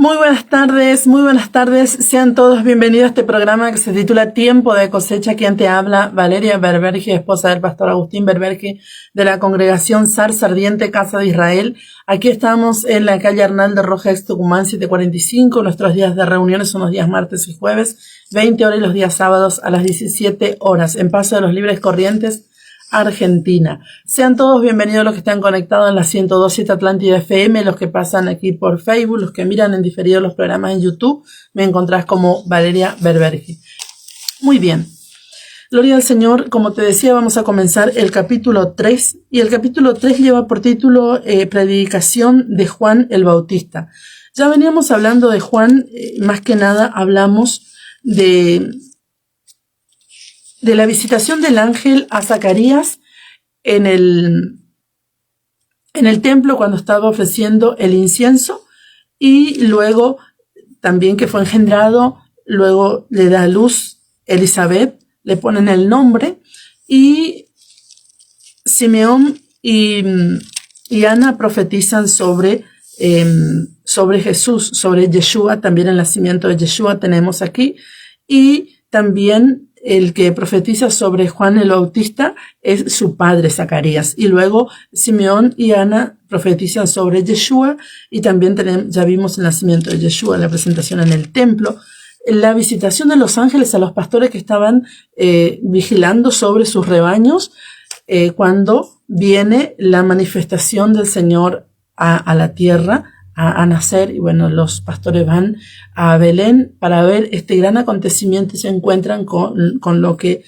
Muy buenas tardes. Sean todos bienvenidos a este programa que se titula Tiempo de Cosecha. Quien te habla, Valeria Berberge, esposa del pastor Agustín Berberge, de la congregación Zarza Ardiente, Casa de Israel. Aquí estamos en la calle Arnaldo Rojas, Tucumán, 745. Nuestros días de reuniones son los días martes y jueves, 20 horas, y los días sábados a las 17 horas, en Paso de los Libres Corrientes, Argentina. Sean todos bienvenidos los que están conectados en la 102.7 Atlántida FM, los que pasan aquí por Facebook, los que miran en diferido los programas en YouTube. Me encontrás como Valeria Berberge. Muy bien. Gloria al Señor. Como te decía, vamos a comenzar el capítulo 3, y el capítulo 3 lleva por título Predicación de Juan el Bautista. Ya veníamos hablando de Juan, más que nada hablamos de la visitación del ángel a Zacarías en el templo cuando estaba ofreciendo el incienso, y luego también que fue engendrado, luego le da a luz Elizabeth, le ponen el nombre, y Simeón y Ana profetizan sobre Jesús, sobre Yeshua. También el nacimiento de Yeshua tenemos aquí, y también el que profetiza sobre Juan el Bautista es su padre Zacarías, y luego Simeón y Ana profetizan sobre Yeshua, y también ya vimos el nacimiento de Yeshua, la presentación en el templo, la visitación de los ángeles a los pastores que estaban vigilando sobre sus rebaños cuando viene la manifestación del Señor a la tierra, a nacer. Y bueno, los pastores van a Belén para ver este gran acontecimiento y se encuentran con lo que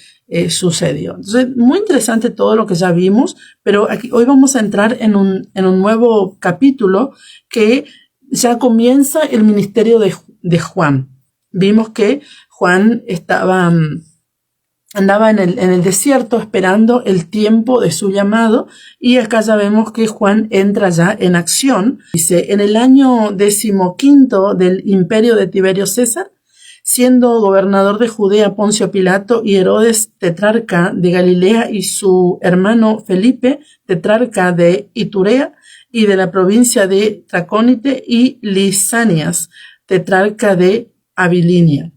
sucedió. Entonces, muy interesante todo lo que ya vimos, pero hoy vamos a entrar en un nuevo capítulo que ya comienza el ministerio de Juan. Vimos que Juan andaba en el desierto esperando el tiempo de su llamado, y acá ya vemos que Juan entra ya en acción. Dice: en el año 15 del imperio de Tiberio César, siendo gobernador de Judea Poncio Pilato y Herodes tetrarca de Galilea, y su hermano Felipe tetrarca de Iturea y de la provincia de Tracónite, y Lisanias tetrarca de Abilinia.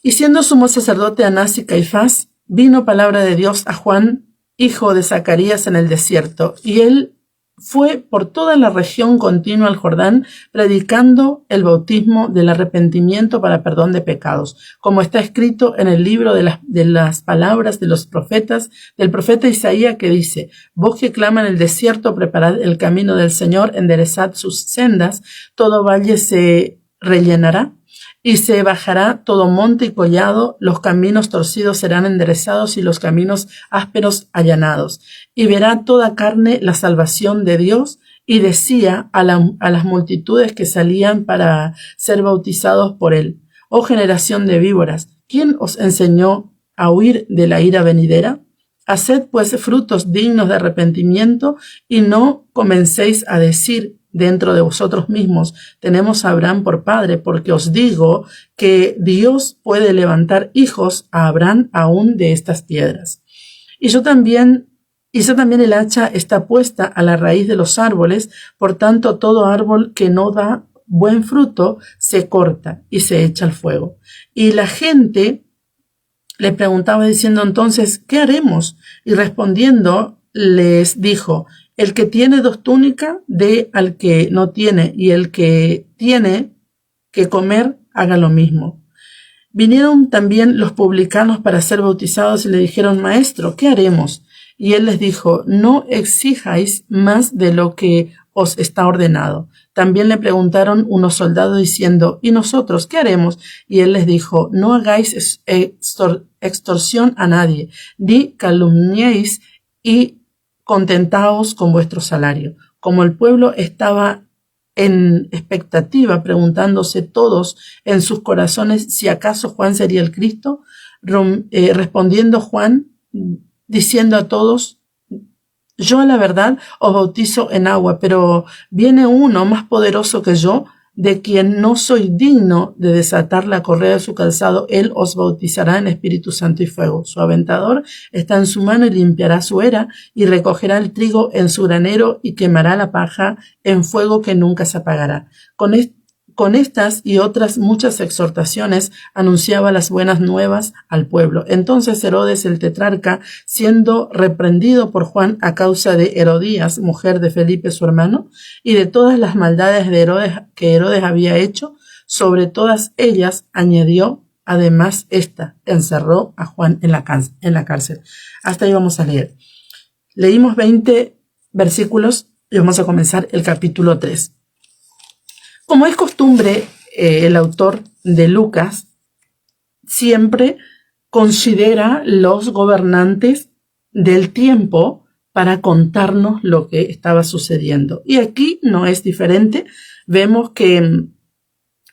Y siendo sumo sacerdote Anás y Caifás, vino palabra de Dios a Juan, hijo de Zacarías, en el desierto, y él fue por toda la región continua al Jordán, predicando el bautismo del arrepentimiento para perdón de pecados, como está escrito en el libro de las palabras de los profetas, del profeta Isaías, que dice: voz que clama en el desierto, preparad el camino del Señor, enderezad sus sendas, todo valle se rellenará, y se bajará todo monte y collado, los caminos torcidos serán enderezados y los caminos ásperos allanados. Y verá toda carne la salvación de Dios. Y decía a las multitudes que salían para ser bautizados por él: oh generación de víboras, ¿quién os enseñó a huir de la ira venidera? Haced pues frutos dignos de arrepentimiento, y no comencéis a decir dentro de vosotros mismos: tenemos a Abraham por padre, porque os digo que Dios puede levantar hijos a Abraham aún de estas piedras. Y yo también el hacha está puesta a la raíz de los árboles, por tanto todo árbol que no da buen fruto se corta y se echa al fuego. Y la gente le preguntaba diciendo entonces: ¿qué haremos? Y respondiendo les dijo: el que tiene 2 túnicas, dé al que no tiene, y el que tiene que comer, haga lo mismo. Vinieron también los publicanos para ser bautizados y le dijeron: Maestro, ¿qué haremos? Y él les dijo: no exijáis más de lo que os está ordenado. También le preguntaron unos soldados diciendo: ¿y nosotros qué haremos? Y él les dijo: no hagáis extorsión a nadie, ni calumniéis, y contentaos con vuestro salario. Como el pueblo estaba en expectativa, preguntándose todos en sus corazones si acaso Juan sería el Cristo, respondiendo Juan, diciendo a todos: yo a la verdad os bautizo en agua, pero viene uno más poderoso que yo, de quien no soy digno de desatar la correa de su calzado. Él os bautizará en Espíritu Santo y fuego. Su aventador está en su mano y limpiará su era, y recogerá el trigo en su granero y quemará la paja en fuego que nunca se apagará. con estas y otras muchas exhortaciones anunciaba las buenas nuevas al pueblo. Entonces Herodes el tetrarca, siendo reprendido por Juan a causa de Herodías, mujer de Felipe su hermano, y de todas las maldades de Herodes que Herodes había hecho, sobre todas ellas añadió además esta: encerró a Juan en la cárcel. Hasta ahí vamos a leer. Leímos 20 versículos y vamos a comenzar el capítulo 3. Como es costumbre, el autor de Lucas siempre considera los gobernantes del tiempo para contarnos lo que estaba sucediendo. Y aquí no es diferente. Vemos que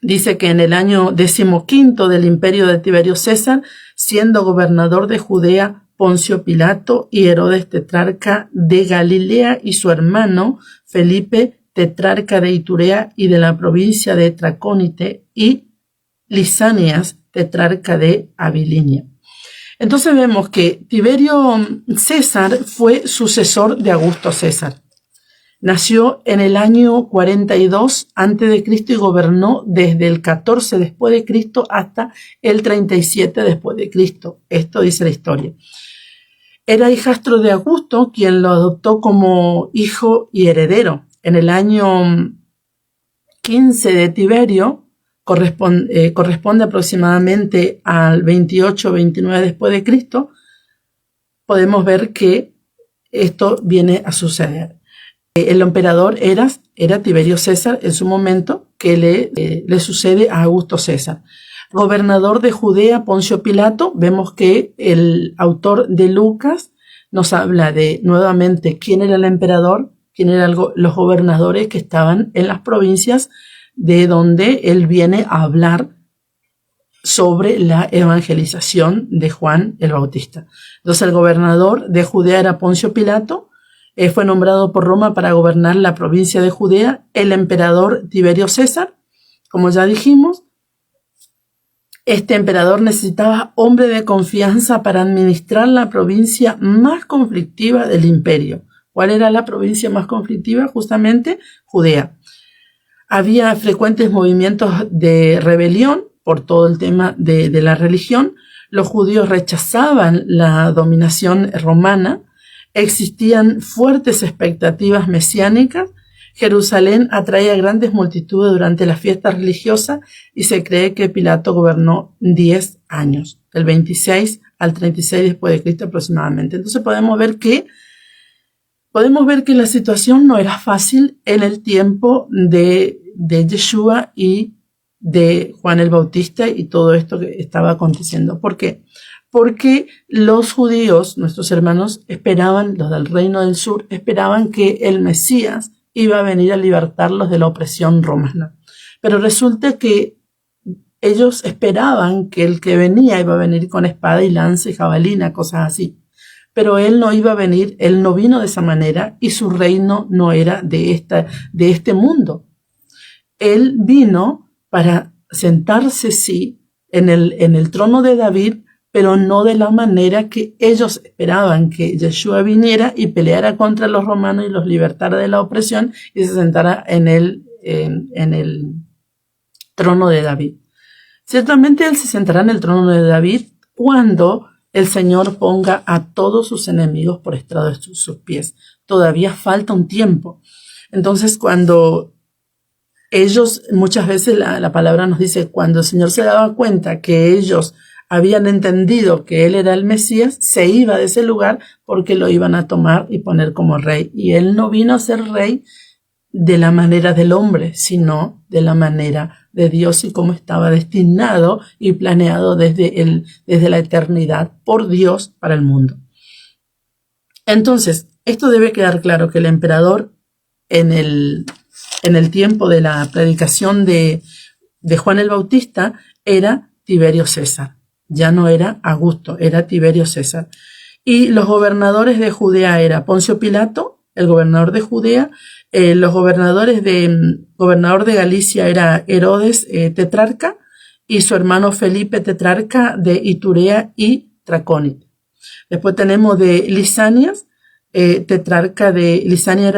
dice que en el año 15 del imperio de Tiberio César, siendo gobernador de Judea Poncio Pilato y Herodes tetrarca de Galilea y su hermano Felipe tetrarca de Iturea y de la provincia de Tracónite y Lisanias tetrarca de Abilinia. Entonces vemos que Tiberio César fue sucesor de Augusto César. Nació en el año 42 a.C. y gobernó desde el 14 después de Cristo hasta el 37 después de Cristo. Esto dice la historia. Era hijastro de Augusto, quien lo adoptó como hijo y heredero. En el año 15 de Tiberio, corresponde aproximadamente al 28-29 después de Cristo, podemos ver que esto viene a suceder. El emperador era Tiberio César en su momento, que le sucede a Augusto César. Gobernador de Judea, Poncio Pilato. Vemos que el autor de Lucas nos habla de nuevamente quién era el emperador, quién eran los gobernadores que estaban en las provincias de donde él viene a hablar sobre la evangelización de Juan el Bautista. Entonces el gobernador de Judea era Poncio Pilato. Fue nombrado por Roma para gobernar la provincia de Judea. El emperador Tiberio César, como ya dijimos, este emperador necesitaba hombre de confianza para administrar la provincia más conflictiva del imperio. ¿Cuál era la provincia más conflictiva? Justamente Judea. Había frecuentes movimientos de rebelión por todo el tema de la religión. Los judíos rechazaban la dominación romana. Existían fuertes expectativas mesiánicas. Jerusalén atraía grandes multitudes durante las fiestas religiosas y se cree que Pilato gobernó 10 años, del 26 al 36 después de Cristo aproximadamente. Entonces podemos ver que la situación no era fácil en el tiempo de Yeshua y de Juan el Bautista y todo esto que estaba aconteciendo. ¿Por qué? Porque los judíos, nuestros hermanos, los del reino del sur, esperaban que el Mesías iba a venir a libertarlos de la opresión romana. Pero resulta que ellos esperaban que el que venía iba a venir con espada y lanza y jabalina, cosas así. Pero él no iba a venir, él no vino de esa manera y su reino no era de este mundo. Él vino para sentarse, sí, en el trono de David, pero no de la manera que ellos esperaban, que Yeshua viniera y peleara contra los romanos y los libertara de la opresión y se sentara en el trono de David. Ciertamente él se sentará en el trono de David cuando el Señor ponga a todos sus enemigos por estrado de sus pies. Todavía falta un tiempo. Entonces, cuando ellos, muchas veces la palabra nos dice, cuando el Señor se daba cuenta que ellos habían entendido que él era el Mesías, se iba de ese lugar porque lo iban a tomar y poner como rey. Y él no vino a ser rey de la manera del hombre, sino de la manera de Dios y como estaba destinado y planeado desde la eternidad por Dios para el mundo. Entonces, esto debe quedar claro que el emperador en el tiempo de la predicación de Juan el Bautista era Tiberio César. Ya no era Augusto, era Tiberio César. Y los gobernadores de Judea era Poncio Pilato, el gobernador de Judea. Gobernador de Galicia era Herodes tetrarca y su hermano Felipe tetrarca de Iturea y Tracónite. Después tenemos de Lisania era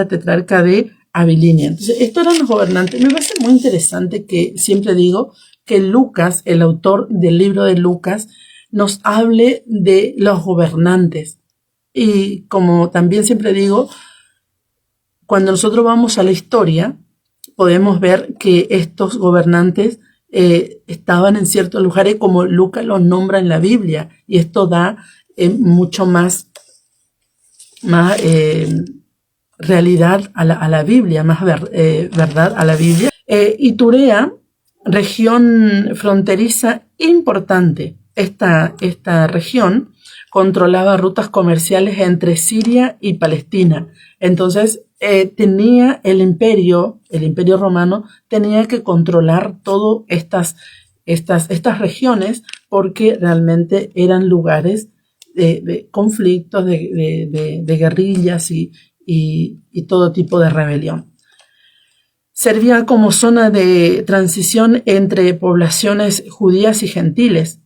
tetrarca de Abilinia. Entonces, estos eran los gobernantes. Me parece muy interesante que siempre digo que Lucas, el autor del libro de Lucas, nos hable de los gobernantes. Y como también siempre digo, cuando nosotros vamos a la historia, podemos ver que estos gobernantes estaban en ciertos lugares como Lucas los nombra en la Biblia. Y esto da mucho más realidad a la Biblia, más verdad a la Biblia. Iturea, región fronteriza importante. Esta región controlaba rutas comerciales entre Siria y Palestina. Entonces, tenía el imperio romano, tenía que controlar todas estas regiones porque realmente eran lugares de conflictos, de guerrillas y todo tipo de rebelión. Servía como zona de transición entre poblaciones judías y gentiles.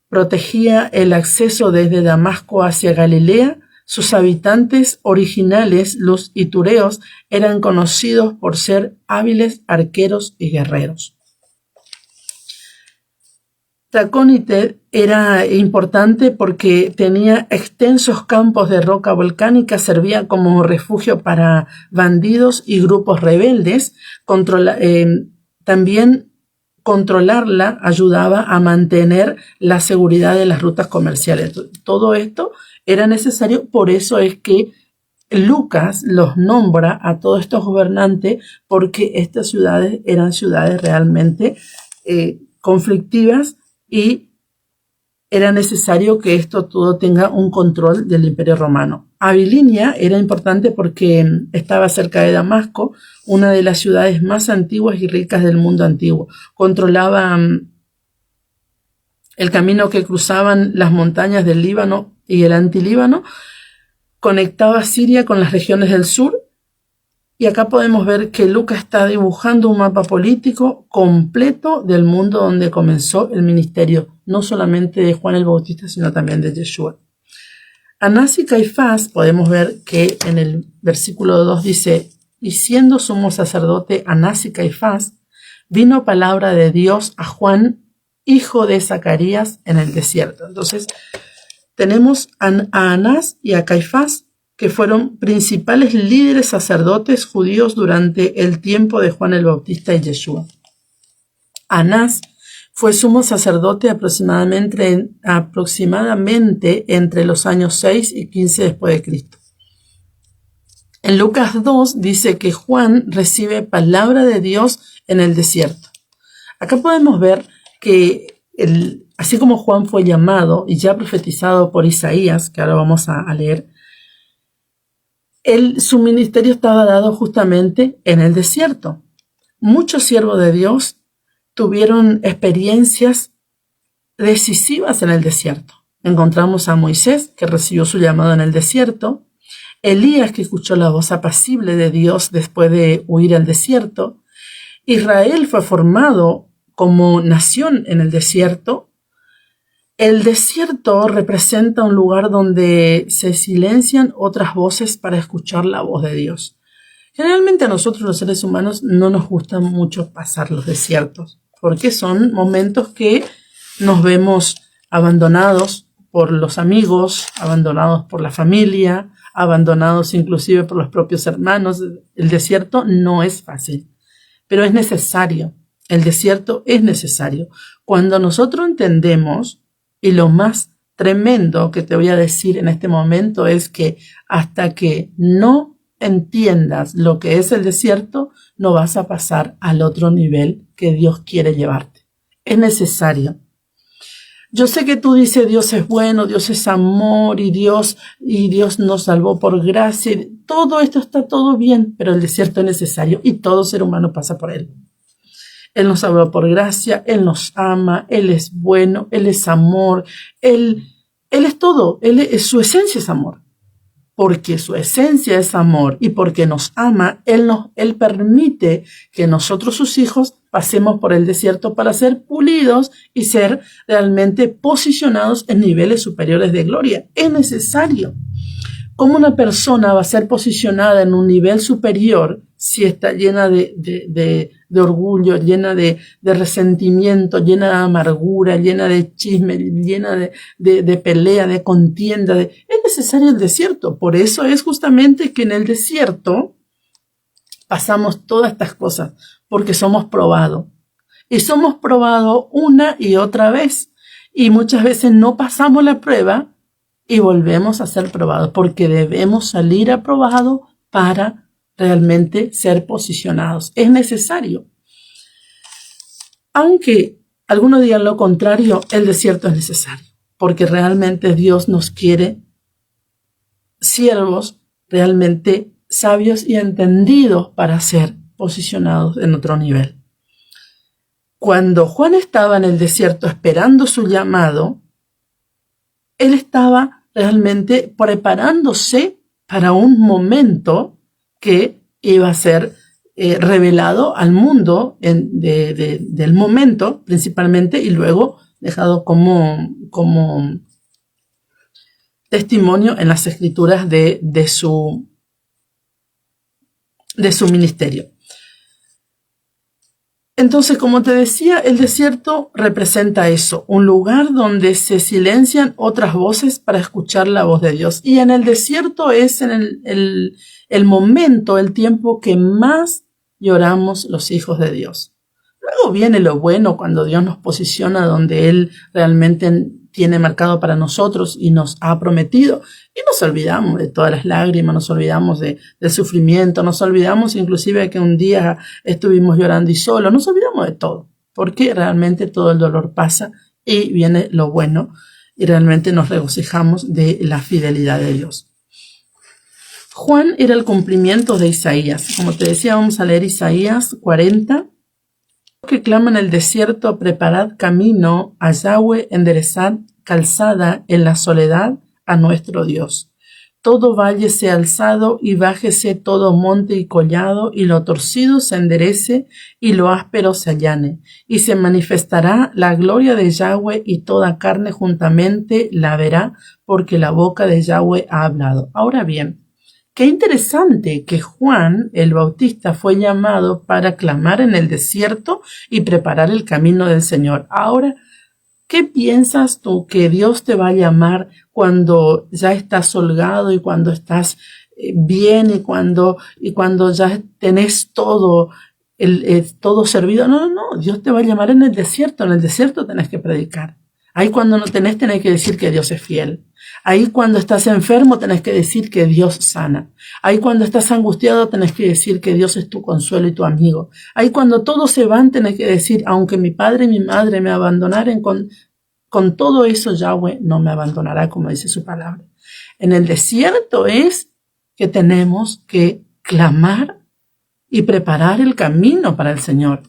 Protegía el acceso desde Damasco hacia Galilea. Sus habitantes originales, los itureos, eran conocidos por ser hábiles arqueros y guerreros. Tracónite era importante porque tenía extensos campos de roca volcánica, servía como refugio para bandidos y grupos rebeldes. También controlarla ayudaba a mantener la seguridad de las rutas comerciales. Todo esto era necesario, por eso es que Lucas los nombra a todos estos gobernantes, porque estas ciudades eran ciudades realmente conflictivas y era necesario que esto todo tenga un control del Imperio Romano. Abilinia era importante porque estaba cerca de Damasco, una de las ciudades más antiguas y ricas del mundo antiguo. Controlaba el camino que cruzaban las montañas del Líbano y el Antilíbano, conectaba Siria con las regiones del sur. Y acá podemos ver que Lucas está dibujando un mapa político completo del mundo donde comenzó el ministerio, no solamente de Juan el Bautista, sino también de Yeshua. Anás y Caifás, podemos ver que en el versículo 2 dice, y siendo sumo sacerdote Anás y Caifás, vino palabra de Dios a Juan, hijo de Zacarías, en el desierto. Entonces, tenemos a Anás y a Caifás, que fueron principales líderes sacerdotes judíos durante el tiempo de Juan el Bautista y Yeshua. Anás fue sumo sacerdote aproximadamente entre los años 6 y 15 después de Cristo. En Lucas 2 dice que Juan recibe palabra de Dios en el desierto. Acá podemos ver que así como Juan fue llamado y ya profetizado por Isaías, que ahora vamos a leer, su ministerio estaba dado justamente en el desierto. Muchos siervos de Dios tuvieron experiencias decisivas en el desierto. Encontramos a Moisés, que recibió su llamado en el desierto, Elías, que escuchó la voz apacible de Dios después de huir al desierto. Israel fue formado como nación en el desierto. El desierto representa un lugar donde se silencian otras voces para escuchar la voz de Dios. Generalmente a nosotros los seres humanos no nos gusta mucho pasar los desiertos, porque son momentos que nos vemos abandonados por los amigos, abandonados por la familia, abandonados inclusive por los propios hermanos. El desierto no es fácil, pero es necesario. El desierto es necesario. Cuando nosotros entendemos, y lo más tremendo que te voy a decir en este momento es que hasta que no entiendas lo que es el desierto, no vas a pasar al otro nivel que Dios quiere llevarte. Es necesario. Yo sé que tú dices Dios es bueno, Dios es amor y Dios nos salvó por gracia. Todo esto está todo bien, pero el desierto es necesario y todo ser humano pasa por él. Él nos salvó por gracia, Él nos ama, Él es bueno, Él es amor, Él es todo, su esencia es amor. Porque su esencia es amor y porque nos ama, Él permite que nosotros, sus hijos, pasemos por el desierto para ser pulidos y ser realmente posicionados en niveles superiores de gloria. Es necesario. ¿Cómo una persona va a ser posicionada en un nivel superior si está llena de orgullo, llena de resentimiento, llena de amargura, llena de chisme, llena de pelea, de contienda. Es necesario el desierto. Por eso es justamente que en el desierto pasamos todas estas cosas, porque somos probados. Y somos probados una y otra vez. Y muchas veces no pasamos la prueba y volvemos a ser probados, porque debemos salir aprobados para realmente ser posicionados. Es necesario. Aunque algunos digan lo contrario, el desierto es necesario, porque realmente Dios nos quiere siervos realmente sabios y entendidos para ser posicionados en otro nivel. Cuando Juan estaba en el desierto esperando su llamado, él estaba realmente preparándose para un momento que iba a ser revelado al mundo del momento principalmente, y luego dejado como testimonio en las escrituras de su ministerio. Entonces, como te decía, el desierto representa eso, un lugar donde se silencian otras voces para escuchar la voz de Dios. Y en el desierto es en el momento, el tiempo que más lloramos los hijos de Dios. Luego viene lo bueno cuando Dios nos posiciona donde Él realmente tiene marcado para nosotros y nos ha prometido. Y nos olvidamos de todas las lágrimas, nos olvidamos del sufrimiento, nos olvidamos inclusive de que un día estuvimos llorando y solo, nos olvidamos de todo, porque realmente todo el dolor pasa y viene lo bueno y realmente nos regocijamos de la fidelidad de Dios. Juan era el cumplimiento de Isaías. Como te decía, vamos a leer Isaías 40. Que clama en el desierto, preparad camino a Yahweh, enderezad calzada en la soledad a nuestro Dios. Todo valle sea alzado y bájese todo monte y collado, y lo torcido se enderece y lo áspero se allane. Y se manifestará la gloria de Yahweh, y toda carne juntamente la verá, porque la boca de Yahweh ha hablado. Ahora bien, qué interesante que Juan el Bautista fue llamado para clamar en el desierto y preparar el camino del Señor. Ahora, ¿qué piensas tú que Dios te va a llamar cuando ya estás holgado y cuando estás bien y cuando ya tenés todo servido? No, Dios te va a llamar en el desierto tenés que predicar. Ahí cuando no tenés que decir que Dios es fiel. Ahí cuando estás enfermo tenés que decir que Dios sana. Ahí cuando estás angustiado tenés que decir que Dios es tu consuelo y tu amigo. Ahí cuando todos se van tenés que decir, aunque mi padre y mi madre me abandonaren, con todo eso Yahweh no me abandonará, como dice su palabra. En el desierto es que tenemos que clamar y preparar el camino para el Señor.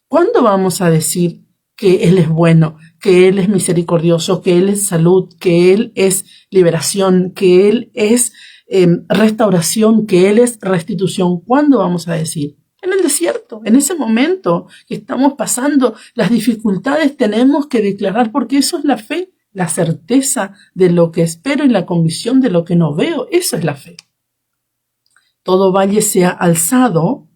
¿Cuándo vamos a decir que Él es bueno, que Él es misericordioso, que Él es salud, que Él es liberación, que Él es restauración, que Él es restitución? ¿Cuándo vamos a decir? En el desierto, en ese momento que estamos pasando las dificultades, tenemos que declarar, porque eso es la fe, la certeza de lo que espero y la convicción de lo que no veo. Eso es la fe. Todo valle sea alzado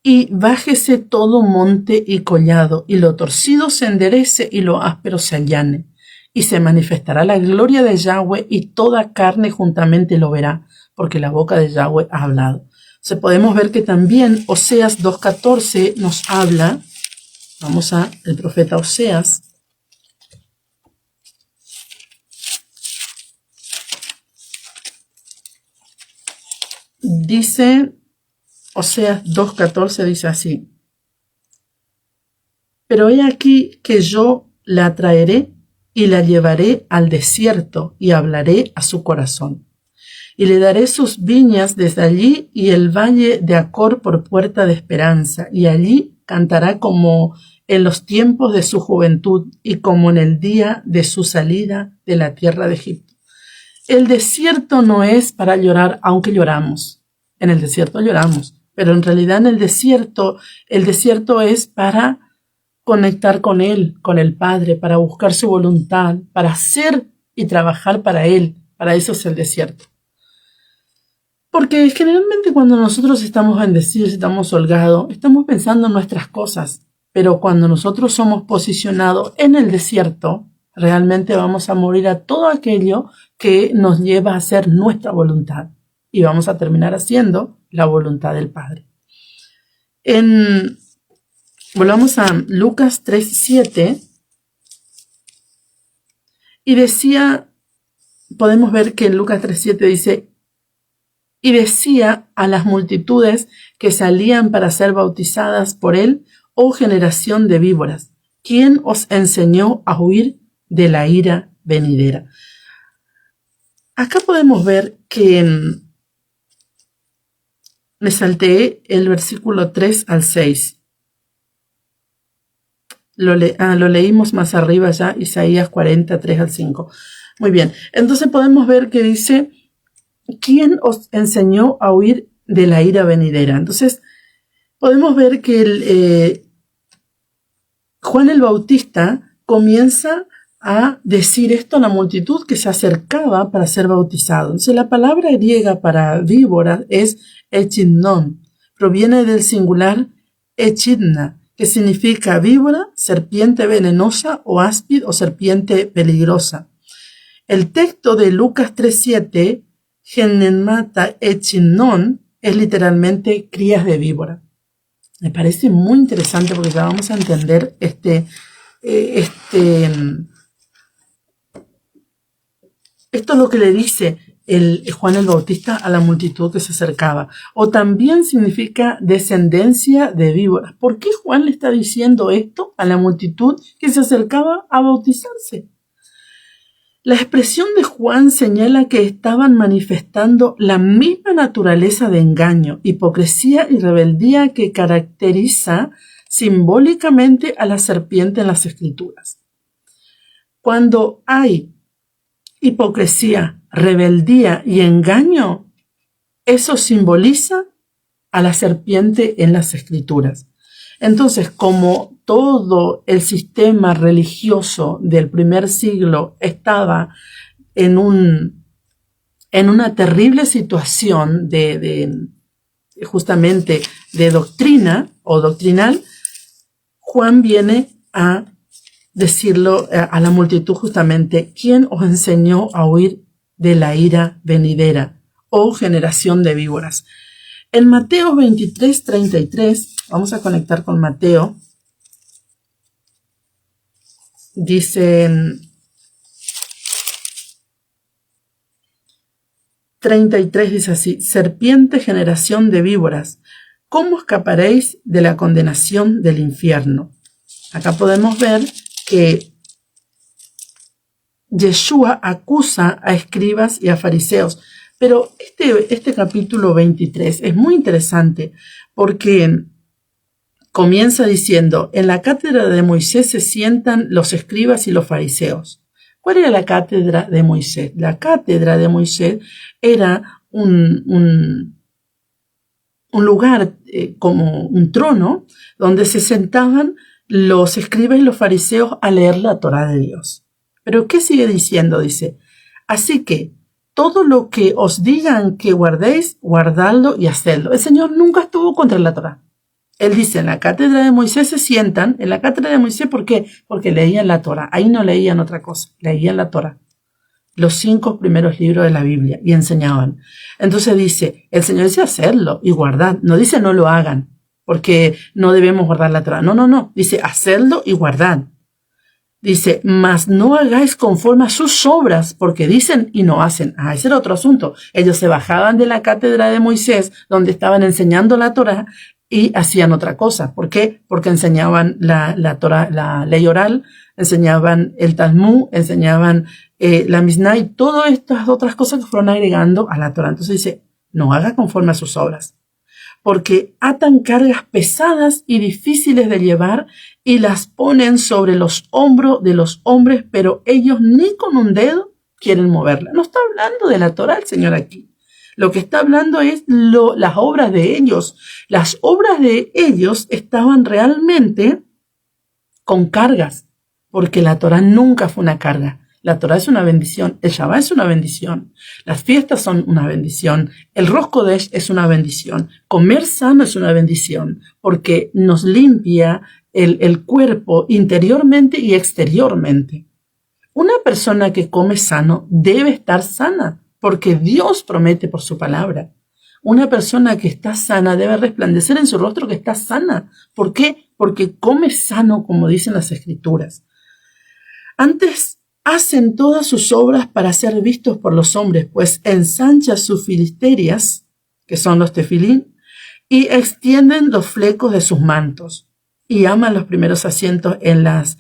y bájese todo monte y collado, y lo torcido se enderece y lo áspero se allane. Y se manifestará la gloria de Yahweh, y toda carne juntamente lo verá, porque la boca de Yahweh ha hablado. Podemos ver que también Oseas 2:14 nos habla. Vamos a el profeta Oseas. Dice, Oseas 2:14 dice así: pero he aquí que yo la traeré y la llevaré al desierto y hablaré a su corazón. Y le daré sus viñas desde allí y el valle de Acor por puerta de esperanza. Y allí cantará como en los tiempos de su juventud y como en el día de su salida de la tierra de Egipto. El desierto no es para llorar, aunque lloramos. En el desierto lloramos, pero en realidad en el desierto es para conectar con Él, con el Padre, para buscar su voluntad, para hacer y trabajar para Él. Para eso es el desierto. Porque generalmente cuando nosotros estamos bendecidos, estamos holgados, estamos pensando en nuestras cosas. Pero cuando nosotros somos posicionados en el desierto, realmente vamos a morir a todo aquello que nos lleva a hacer nuestra voluntad. Y vamos a terminar haciendo la voluntad del Padre. Volvamos a Lucas 3:7. Y decía, podemos ver que en Lucas 3:7 dice, y decía a las multitudes que salían para ser bautizadas por él, oh generación de víboras, ¿quién os enseñó a huir de la ira venidera? Acá podemos ver que me salteé el versículo 3 al 6. Lo leímos más arriba ya, Isaías 43 al 5. Muy bien, entonces podemos ver que dice, ¿quién os enseñó a huir de la ira venidera? Entonces, podemos ver que Juan el Bautista comienza a decir esto a la multitud que se acercaba para ser bautizado. Entonces, la palabra griega para víbora es echidnon. Proviene del singular echidna, que significa víbora, serpiente venenosa o áspid o serpiente peligrosa. El texto de Lucas 3:7, Genenmata echidnon, es literalmente crías de víbora. Me parece muy interesante porque ya vamos a entender esto es lo que le dice Juan el Bautista a la multitud que se acercaba. O también significa descendencia de víboras. ¿Por qué Juan le está diciendo esto a la multitud que se acercaba a bautizarse? La expresión de Juan señala que estaban manifestando la misma naturaleza de engaño, hipocresía y rebeldía que caracteriza simbólicamente a la serpiente en las Escrituras. Cuando hay hipocresía, rebeldía y engaño, eso simboliza a la serpiente en las Escrituras. Entonces, como todo el sistema religioso del primer siglo estaba en una terrible situación justamente de doctrina o doctrinal, Juan viene a decirlo a la multitud justamente, ¿quién os enseñó a huir de la ira venidera, oh generación de víboras? En Mateo 23:33, vamos a conectar con Mateo, dice 33, dice así, serpiente generación de víboras, ¿cómo escaparéis de la condenación del infierno? Acá podemos ver que Yeshua acusa a escribas y a fariseos. Pero este capítulo 23 es muy interesante porque comienza diciendo, en la cátedra de Moisés se sientan los escribas y los fariseos. ¿Cuál era la cátedra de Moisés? La cátedra de Moisés era un lugar como un trono donde se sentaban los escribas y los fariseos a leer la Torá de Dios. Pero ¿qué sigue diciendo? Dice, así que todo lo que os digan que guardéis, guardadlo y hacedlo. El Señor nunca estuvo contra la Torá. Él dice, en la cátedra de Moisés se sientan, en la cátedra de Moisés, ¿por qué? Porque leían la Torá. Ahí no leían otra cosa, leían la Torá. Los 5 primeros libros de la Biblia y enseñaban. Entonces dice, el Señor dice hacerlo y guardar. No dice no lo hagan, porque no debemos guardar la Torá. No. Dice hacerlo y guardar. Dice, mas no hagáis conforme a sus obras, porque dicen y no hacen. Ese era otro asunto. Ellos se bajaban de la cátedra de Moisés, donde estaban enseñando la Torá, y hacían otra cosa. ¿Por qué? Porque enseñaban la Torá, la ley oral, enseñaban el Talmud, enseñaban la Misná y todas estas otras cosas que fueron agregando a la Torá. Entonces dice, no haga conforme a sus obras, porque atan cargas pesadas y difíciles de llevar y las ponen sobre los hombros de los hombres, pero ellos ni con un dedo quieren moverla. No está hablando de la Torá el Señor aquí. Lo que está hablando es las obras de ellos. Las obras de ellos estaban realmente con cargas, porque la Torá nunca fue una carga. La Torah es una bendición, el Shabbat es una bendición, las fiestas son una bendición, el Rosh Kodesh es una bendición, comer sano es una bendición, porque nos limpia el cuerpo interiormente y exteriormente. Una persona que come sano debe estar sana, porque Dios promete por su palabra. Una persona que está sana debe resplandecer en su rostro que está sana. ¿Por qué? Porque come sano, como dicen las Escrituras. Antes hacen todas sus obras para ser vistos por los hombres, pues ensancha sus filisterias, que son los tefilín, y extienden los flecos de sus mantos, y aman los primeros asientos en las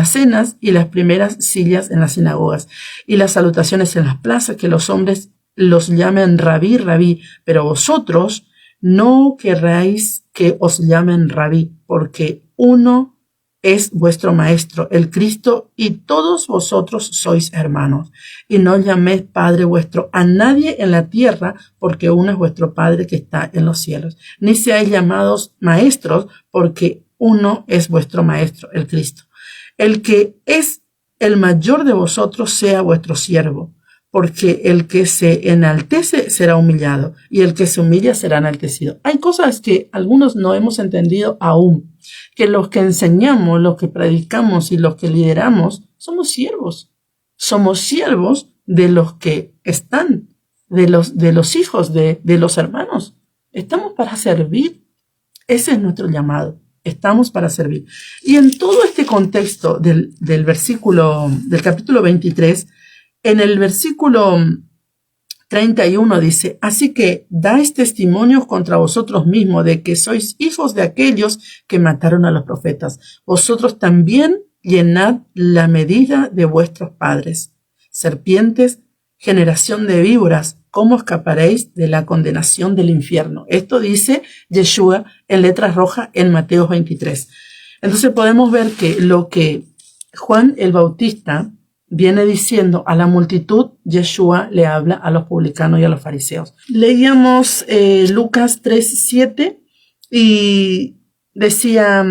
cenas y las primeras sillas en las sinagogas, y las salutaciones en las plazas, que los hombres los llamen rabí, rabí, pero vosotros no querráis que os llamen rabí, porque uno es vuestro maestro, el Cristo, y todos vosotros sois hermanos. Y no llaméis Padre vuestro a nadie en la tierra, porque uno es vuestro Padre que está en los cielos. Ni seáis llamados maestros, porque uno es vuestro maestro, el Cristo. El que es el mayor de vosotros sea vuestro siervo, porque el que se enaltece será humillado, y el que se humilla será enaltecido. Hay cosas que algunos no hemos entendido aún, que los que enseñamos, los que predicamos y los que lideramos somos siervos. Somos siervos de los que están, de los hijos, de los hermanos. Estamos para servir. Ese es nuestro llamado. Estamos para servir. Y en todo este contexto del capítulo 23, en el versículo 31 dice: así que dais testimonios contra vosotros mismos de que sois hijos de aquellos que mataron a los profetas. Vosotros también llenad la medida de vuestros padres. Serpientes, generación de víboras, ¿cómo escaparéis de la condenación del infierno? Esto dice Yeshua en letras rojas en Mateo 23. Entonces podemos ver que lo que Juan el Bautista viene diciendo a la multitud, Yeshua le habla a los publicanos y a los fariseos. Leíamos Lucas 3:7 y decía,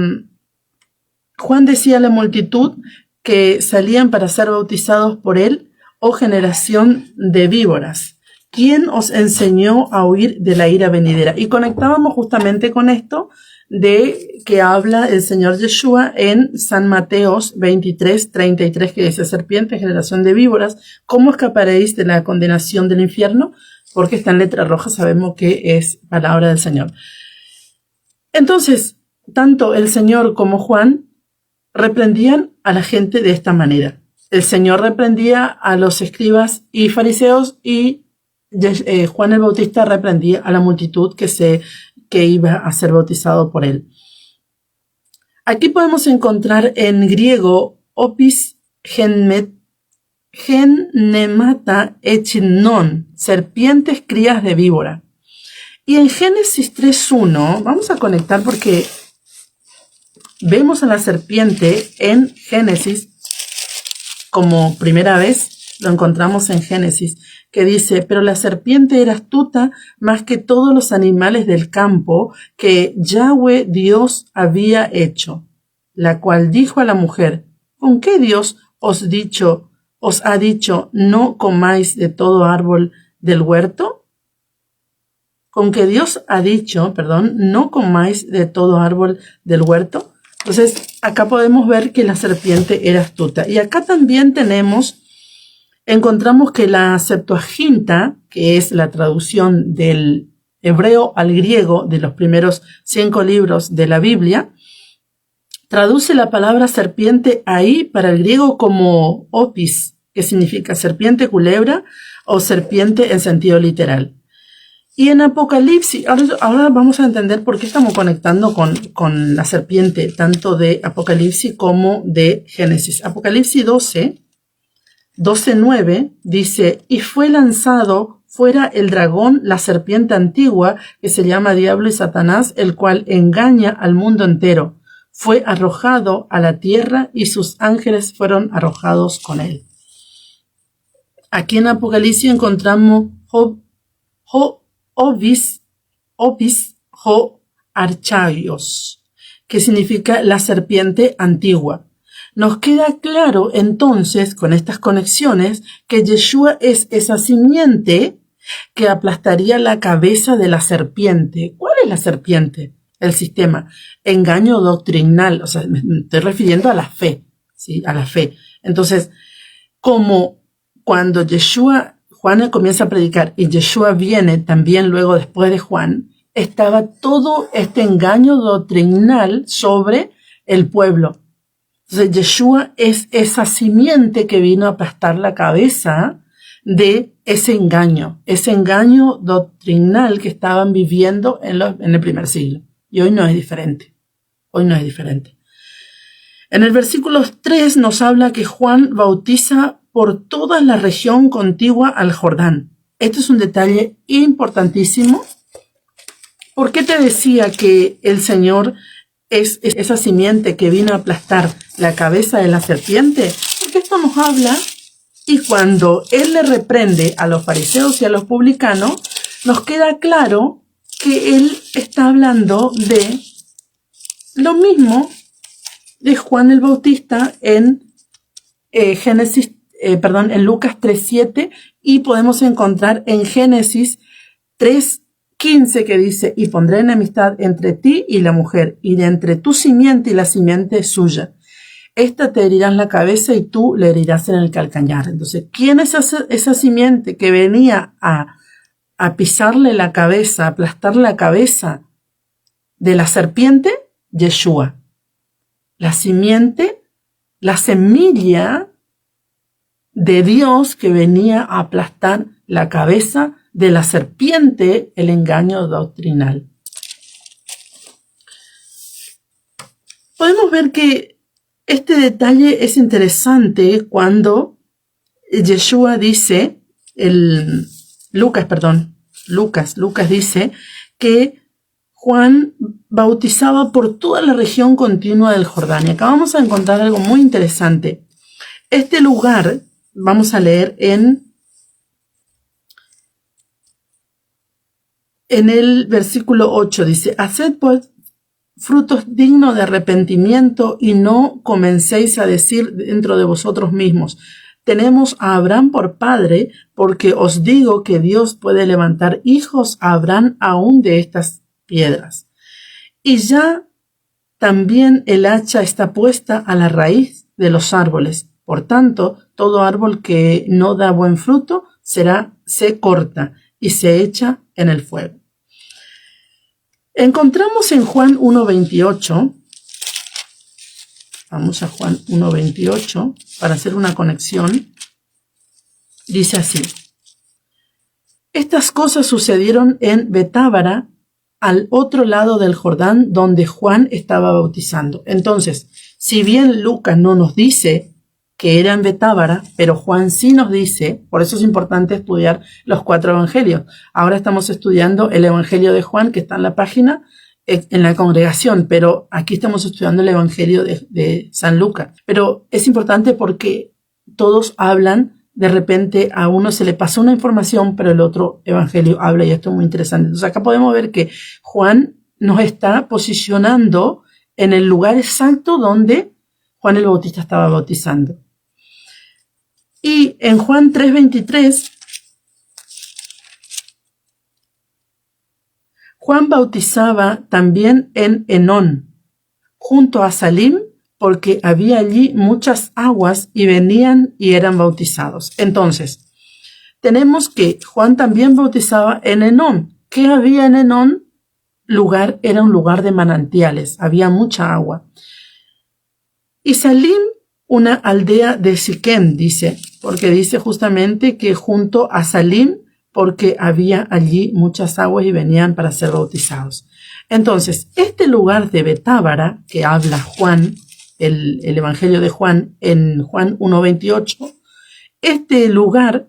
Juan decía a la multitud que salían para ser bautizados por él: oh generación de víboras, ¿quién os enseñó a huir de la ira venidera? Y conectábamos justamente con esto de que habla el Señor Yeshua en San Mateo 23:33, que dice: serpiente, generación de víboras, ¿cómo escaparéis de la condenación del infierno? Porque está en letra roja, sabemos que es palabra del Señor. Entonces, tanto el Señor como Juan reprendían a la gente de esta manera. El Señor reprendía a los escribas y fariseos, y Juan el Bautista reprendía a la multitud que iba a ser bautizado por él. Aquí podemos encontrar en griego opis genemata echnon, serpientes crías de víbora. Y en Génesis 3:1 vamos a conectar porque vemos a la serpiente en Génesis como primera vez, lo encontramos en Génesis, que dice: pero la serpiente era astuta más que todos los animales del campo que Yahweh Dios había hecho, la cual dijo a la mujer: ¿con qué Dios os ha dicho no comáis de todo árbol del huerto? ¿Con qué Dios ha dicho, no comáis de todo árbol del huerto? Entonces, acá podemos ver que la serpiente era astuta. Y acá también encontramos que la Septuaginta, que es la traducción del hebreo al griego de los primeros 5 libros de la Biblia, traduce la palabra serpiente ahí para el griego como opis, que significa serpiente, culebra o serpiente en sentido literal. Y en Apocalipsis, ahora vamos a entender por qué estamos conectando con la serpiente, tanto de Apocalipsis como de Génesis. Apocalipsis 12:9 dice: y fue lanzado fuera el dragón, la serpiente antigua, que se llama Diablo y Satanás, el cual engaña al mundo entero. Fue arrojado a la tierra y sus ángeles fueron arrojados con él. Aquí en Apocalipsis encontramos Ovis ho archaios, que significa la serpiente antigua. Nos queda claro entonces con estas conexiones que Yeshua es esa simiente que aplastaría la cabeza de la serpiente. ¿Cuál es la serpiente? El sistema. Engaño doctrinal. O sea, me estoy refiriendo a la fe. ¿Sí? A la fe. Entonces, como cuando Juan comienza a predicar y Yeshua viene también luego después de Juan, estaba todo este engaño doctrinal sobre el pueblo. Entonces, Yeshua es esa simiente que vino a aplastar la cabeza de ese engaño doctrinal que estaban viviendo en el primer siglo. Y hoy no es diferente. Hoy no es diferente. En el versículo 3 nos habla que Juan bautiza por toda la región contigua al Jordán. Este es un detalle importantísimo. ¿Por qué te decía que el Señor es esa simiente que vino a aplastar la cabeza de la serpiente? Porque esto nos habla, y cuando Él le reprende a los fariseos y a los publicanos, nos queda claro que Él está hablando de lo mismo de Juan el Bautista en en Lucas 3:7, y podemos encontrar en Génesis 3:15 que dice: y pondré enemistad entre ti y la mujer, y de entre tu simiente y la simiente suya. Esta te herirá en la cabeza y tú le herirás en el calcañar. Entonces, ¿quién es esa simiente que venía a pisarle la cabeza, a aplastar la cabeza de la serpiente? Yeshua. La simiente, la semilla de Dios que venía a aplastar la cabeza de la serpiente, el engaño doctrinal. Podemos ver que este detalle es interesante cuando Yeshua dice, Lucas dice que Juan bautizaba por toda la región continua del Jordán. Y acá vamos a encontrar algo muy interesante. Este lugar, vamos a leer en el versículo 8, dice: haced pues frutos dignos de arrepentimiento y no comencéis a decir dentro de vosotros mismos: tenemos a Abraham por padre, porque os digo que Dios puede levantar hijos a Abraham aún de estas piedras. Y ya también el hacha está puesta a la raíz de los árboles. Por tanto, todo árbol que no da buen fruto se corta y se echa en el fuego. Encontramos en Juan 1:28, vamos a Juan 1:28 para hacer una conexión. Dice así: estas cosas sucedieron en Betábara, al otro lado del Jordán, donde Juan estaba bautizando. Entonces, si bien Lucas no nos dice que era en Betábara, pero Juan sí nos dice, por eso es importante estudiar los 4 evangelios. Ahora estamos estudiando el evangelio de Juan, que está en la página, en la congregación, pero aquí estamos estudiando el evangelio de San Lucas. Pero es importante porque todos hablan, de repente a uno se le pasó una información, pero el otro evangelio habla, y esto es muy interesante. Entonces acá podemos ver que Juan nos está posicionando en el lugar exacto donde Juan el Bautista estaba bautizando. Y en Juan 3:23, Juan bautizaba también en Enón, junto a Salim, porque había allí muchas aguas y venían y eran bautizados. Entonces, tenemos que Juan también bautizaba en Enón. ¿Qué había en Enón? Era un lugar de manantiales, había mucha agua. Y Salim, una aldea de Siquem, dice, porque dice justamente que junto a Salim, porque había allí muchas aguas y venían para ser bautizados. Entonces, este lugar de Betábara, que habla Juan, el evangelio de Juan, en Juan 1:28, este lugar,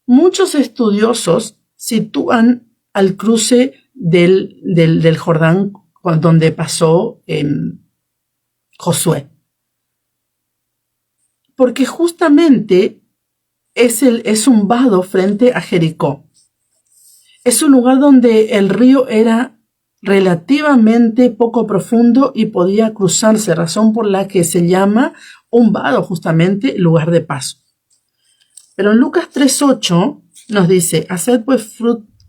muchos estudiosos sitúan al cruce del Jordán, donde pasó Josué. Porque justamente es un vado frente a Jericó. Es un lugar donde el río era relativamente poco profundo y podía cruzarse, razón por la que se llama un vado justamente lugar de paso. Pero en Lucas 3:8 nos dice, haced pues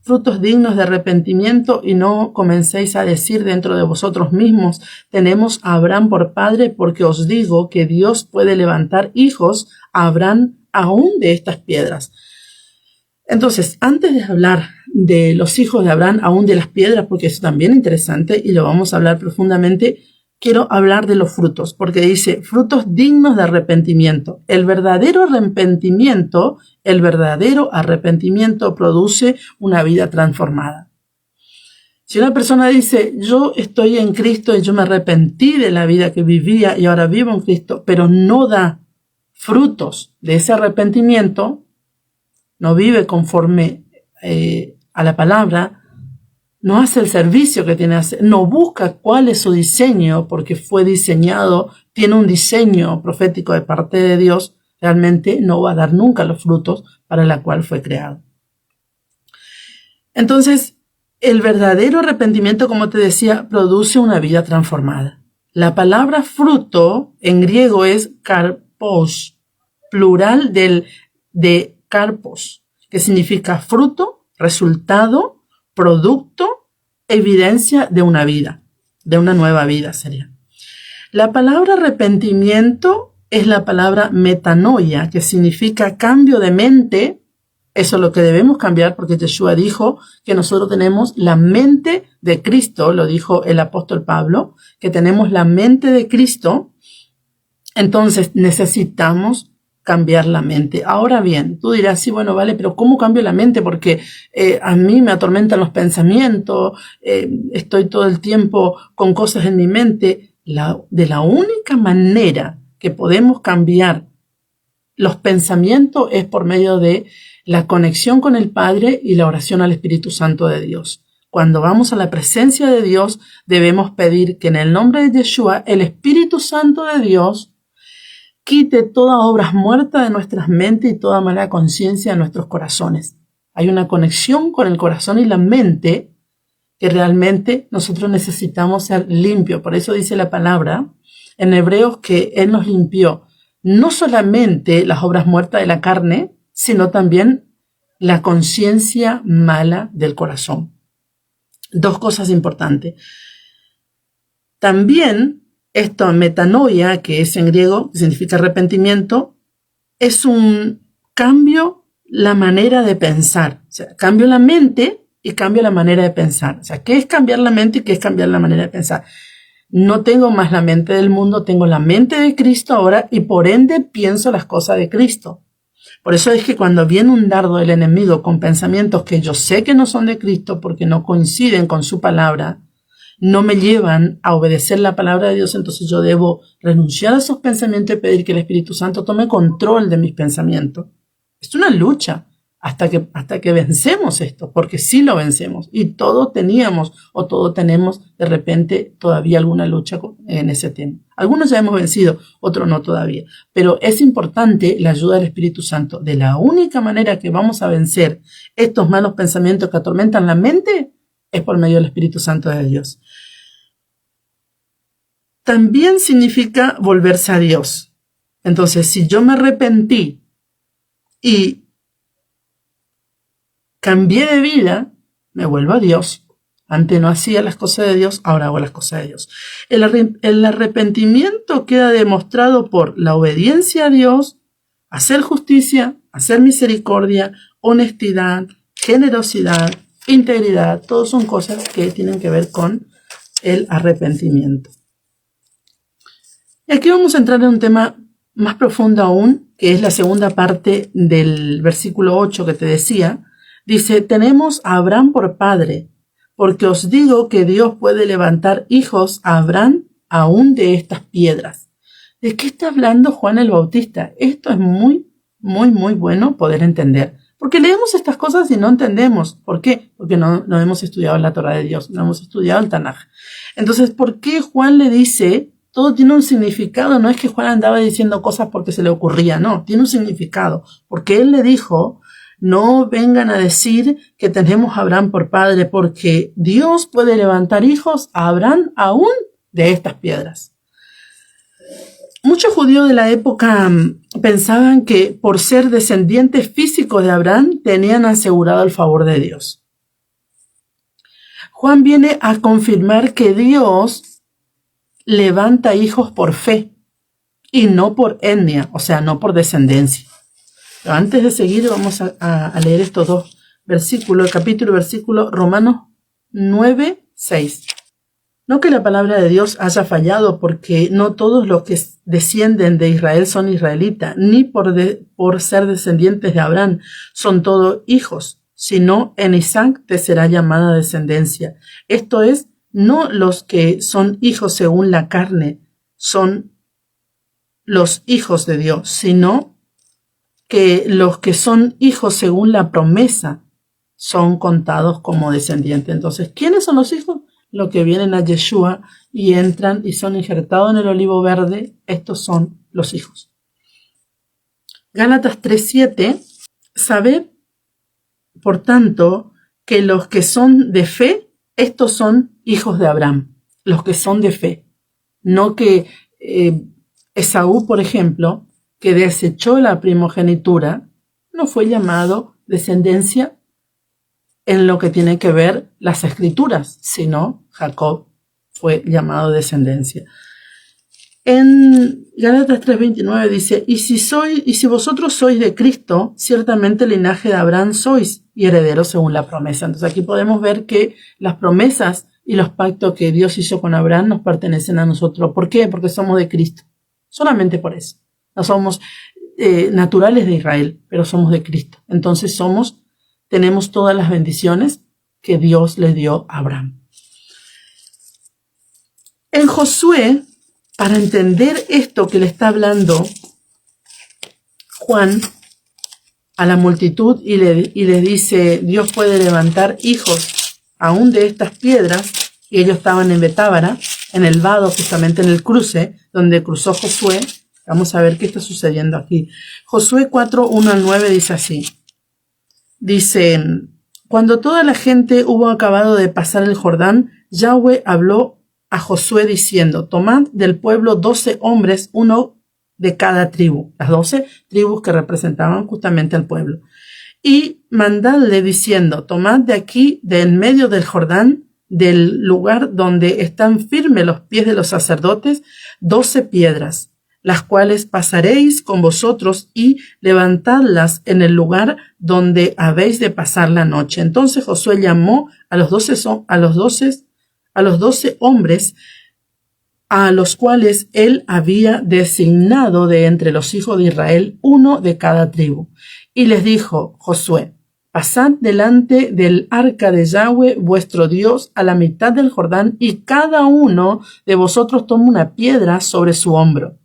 frutos dignos de arrepentimiento y no comencéis a decir dentro de vosotros mismos, tenemos a Abraham por padre, porque os digo que Dios puede levantar hijos a Abraham aún de estas piedras. Entonces, antes de hablar de los hijos de Abraham aún de las piedras, porque eso también es interesante y lo vamos a hablar profundamente, quiero hablar de los frutos, porque dice frutos dignos de arrepentimiento. El verdadero arrepentimiento produce una vida transformada. Si una persona dice, yo estoy en Cristo y yo me arrepentí de la vida que vivía y ahora vivo en Cristo, pero no da frutos de ese arrepentimiento, no vive conforme a la palabra, no hace el servicio que tiene que hacer, no busca cuál es su diseño, porque fue diseñado, tiene un diseño profético de parte de Dios, realmente no va a dar nunca los frutos para la cual fue creado. Entonces, el verdadero arrepentimiento, como te decía, produce una vida transformada. La palabra fruto en griego es karpos, plural de karpos, que significa fruto, resultado, producto, evidencia de una vida, de una nueva vida sería. La palabra arrepentimiento es la palabra metanoia, que significa cambio de mente. Eso es lo que debemos cambiar, porque Yeshua dijo que nosotros tenemos la mente de Cristo, lo dijo el apóstol Pablo, que tenemos la mente de Cristo. Entonces necesitamos cambiar la mente. Ahora bien, tú dirás, sí, bueno, vale, pero ¿cómo cambio la mente? Porque a mí me atormentan los pensamientos, estoy todo el tiempo con cosas en mi mente. De la única manera que podemos cambiar los pensamientos es por medio de la conexión con el Padre y la oración al Espíritu Santo de Dios. Cuando vamos a la presencia de Dios, debemos pedir que en el nombre de Yeshua, el Espíritu Santo de Dios quite toda obra muerta de nuestras mentes y toda mala conciencia de nuestros corazones. Hay una conexión con el corazón y la mente que realmente nosotros necesitamos ser limpios. Por eso dice la palabra en Hebreos que Él nos limpió no solamente las obras muertas de la carne, sino también la conciencia mala del corazón. Dos cosas importantes. También esto, metanoia, que es en griego, que significa arrepentimiento, es un cambio la manera de pensar. O sea, cambio la mente y cambio la manera de pensar. O sea, ¿qué es cambiar la mente y qué es cambiar la manera de pensar? No tengo más la mente del mundo, tengo la mente de Cristo ahora y por ende pienso las cosas de Cristo. Por eso es que cuando viene un dardo del enemigo con pensamientos que yo sé que no son de Cristo porque no coinciden con su palabra, no me llevan a obedecer la palabra de Dios, entonces yo debo renunciar a esos pensamientos y pedir que el Espíritu Santo tome control de mis pensamientos. Es una lucha hasta que vencemos esto, porque sí lo vencemos. Y todos teníamos o todos tenemos de repente todavía alguna lucha en ese tema. Algunos ya hemos vencido, otros no todavía. Pero es importante la ayuda del Espíritu Santo. De la única manera que vamos a vencer estos malos pensamientos que atormentan la mente es por medio del Espíritu Santo de Dios. También significa volverse a Dios. Entonces, si yo me arrepentí y cambié de vida, me vuelvo a Dios. Antes no hacía las cosas de Dios, ahora hago las cosas de Dios. El arrepentimiento queda demostrado por la obediencia a Dios, hacer justicia, hacer misericordia, honestidad, generosidad, integridad. Todos son cosas que tienen que ver con el arrepentimiento. Y aquí vamos a entrar en un tema más profundo aún, que es la segunda parte del versículo 8 que te decía. Dice, tenemos a Abraham por padre, porque os digo que Dios puede levantar hijos a Abraham aún de estas piedras. ¿De qué está hablando Juan el Bautista? Esto es muy, muy, muy bueno poder entender. Porque leemos estas cosas y no entendemos. ¿Por qué? Porque no hemos estudiado la Torah de Dios, no hemos estudiado el Tanaj. Entonces, ¿por qué Juan le dice? Todo tiene un significado, no es que Juan andaba diciendo cosas porque se le ocurría, no, tiene un significado. Porque él le dijo, no vengan a decir que tenemos a Abraham por padre, porque Dios puede levantar hijos a Abraham aún de estas piedras. Muchos judíos de la época pensaban que por ser descendientes físicos de Abraham tenían asegurado el favor de Dios. Juan viene a confirmar que Dios levanta hijos por fe y no por etnia, o sea, no por descendencia. Pero antes de seguir vamos a leer estos dos versículos, el capítulo y versículo Romanos 9, 6. No que la palabra de Dios haya fallado, porque no todos los que descienden de Israel son israelitas, ni por ser descendientes de Abraham son todos hijos, sino en Isaac te será llamada descendencia. Esto es, no los que son hijos según la carne son los hijos de Dios, sino que los que son hijos según la promesa son contados como descendientes. Entonces, ¿quiénes son los hijos? Los que vienen a Yeshua y entran y son injertados en el olivo verde, estos son los hijos. Gálatas 3:7, sabed, por tanto, que los que son de fe, estos son hijos de Abraham, los que son de fe. No que Esaú, por ejemplo, que desechó la primogenitura, no fue llamado descendencia en lo que tiene que ver las escrituras, sino Jacob fue llamado descendencia. En Gálatas 3:29 dice, y si vosotros sois de Cristo, ciertamente el linaje de Abraham sois y herederos según la promesa. Entonces aquí podemos ver que las promesas y los pactos que Dios hizo con Abraham nos pertenecen a nosotros. ¿Por qué? Porque somos de Cristo. Solamente por eso. No somos naturales de Israel, pero somos de Cristo. Entonces tenemos todas las bendiciones que Dios le dio a Abraham. En Josué, para entender esto que le está hablando Juan a la multitud y les dice, Dios puede levantar hijos aún de estas piedras, y ellos estaban en Betábara, en el vado, justamente en el cruce, donde cruzó Josué. Vamos a ver qué está sucediendo aquí. Josué 4:1-9 dice así. Dice, cuando toda la gente hubo acabado de pasar el Jordán, Yahweh habló a Josué diciendo, tomad del pueblo 12 hombres, uno de cada tribu, las 12 tribus que representaban justamente al pueblo, y mandadle diciendo, tomad de aquí, de en medio del Jordán, del lugar donde están firmes los pies de los sacerdotes, 12 piedras, las cuales pasaréis con vosotros y levantadlas en el lugar donde habéis de pasar la noche. Entonces Josué llamó a los 12 hombres a los cuales él había designado de entre los hijos de Israel, uno de cada tribu. Y les dijo Josué, pasad delante del arca de Yahweh vuestro Dios a la mitad del Jordán, y cada uno de vosotros toma una piedra sobre su hombro,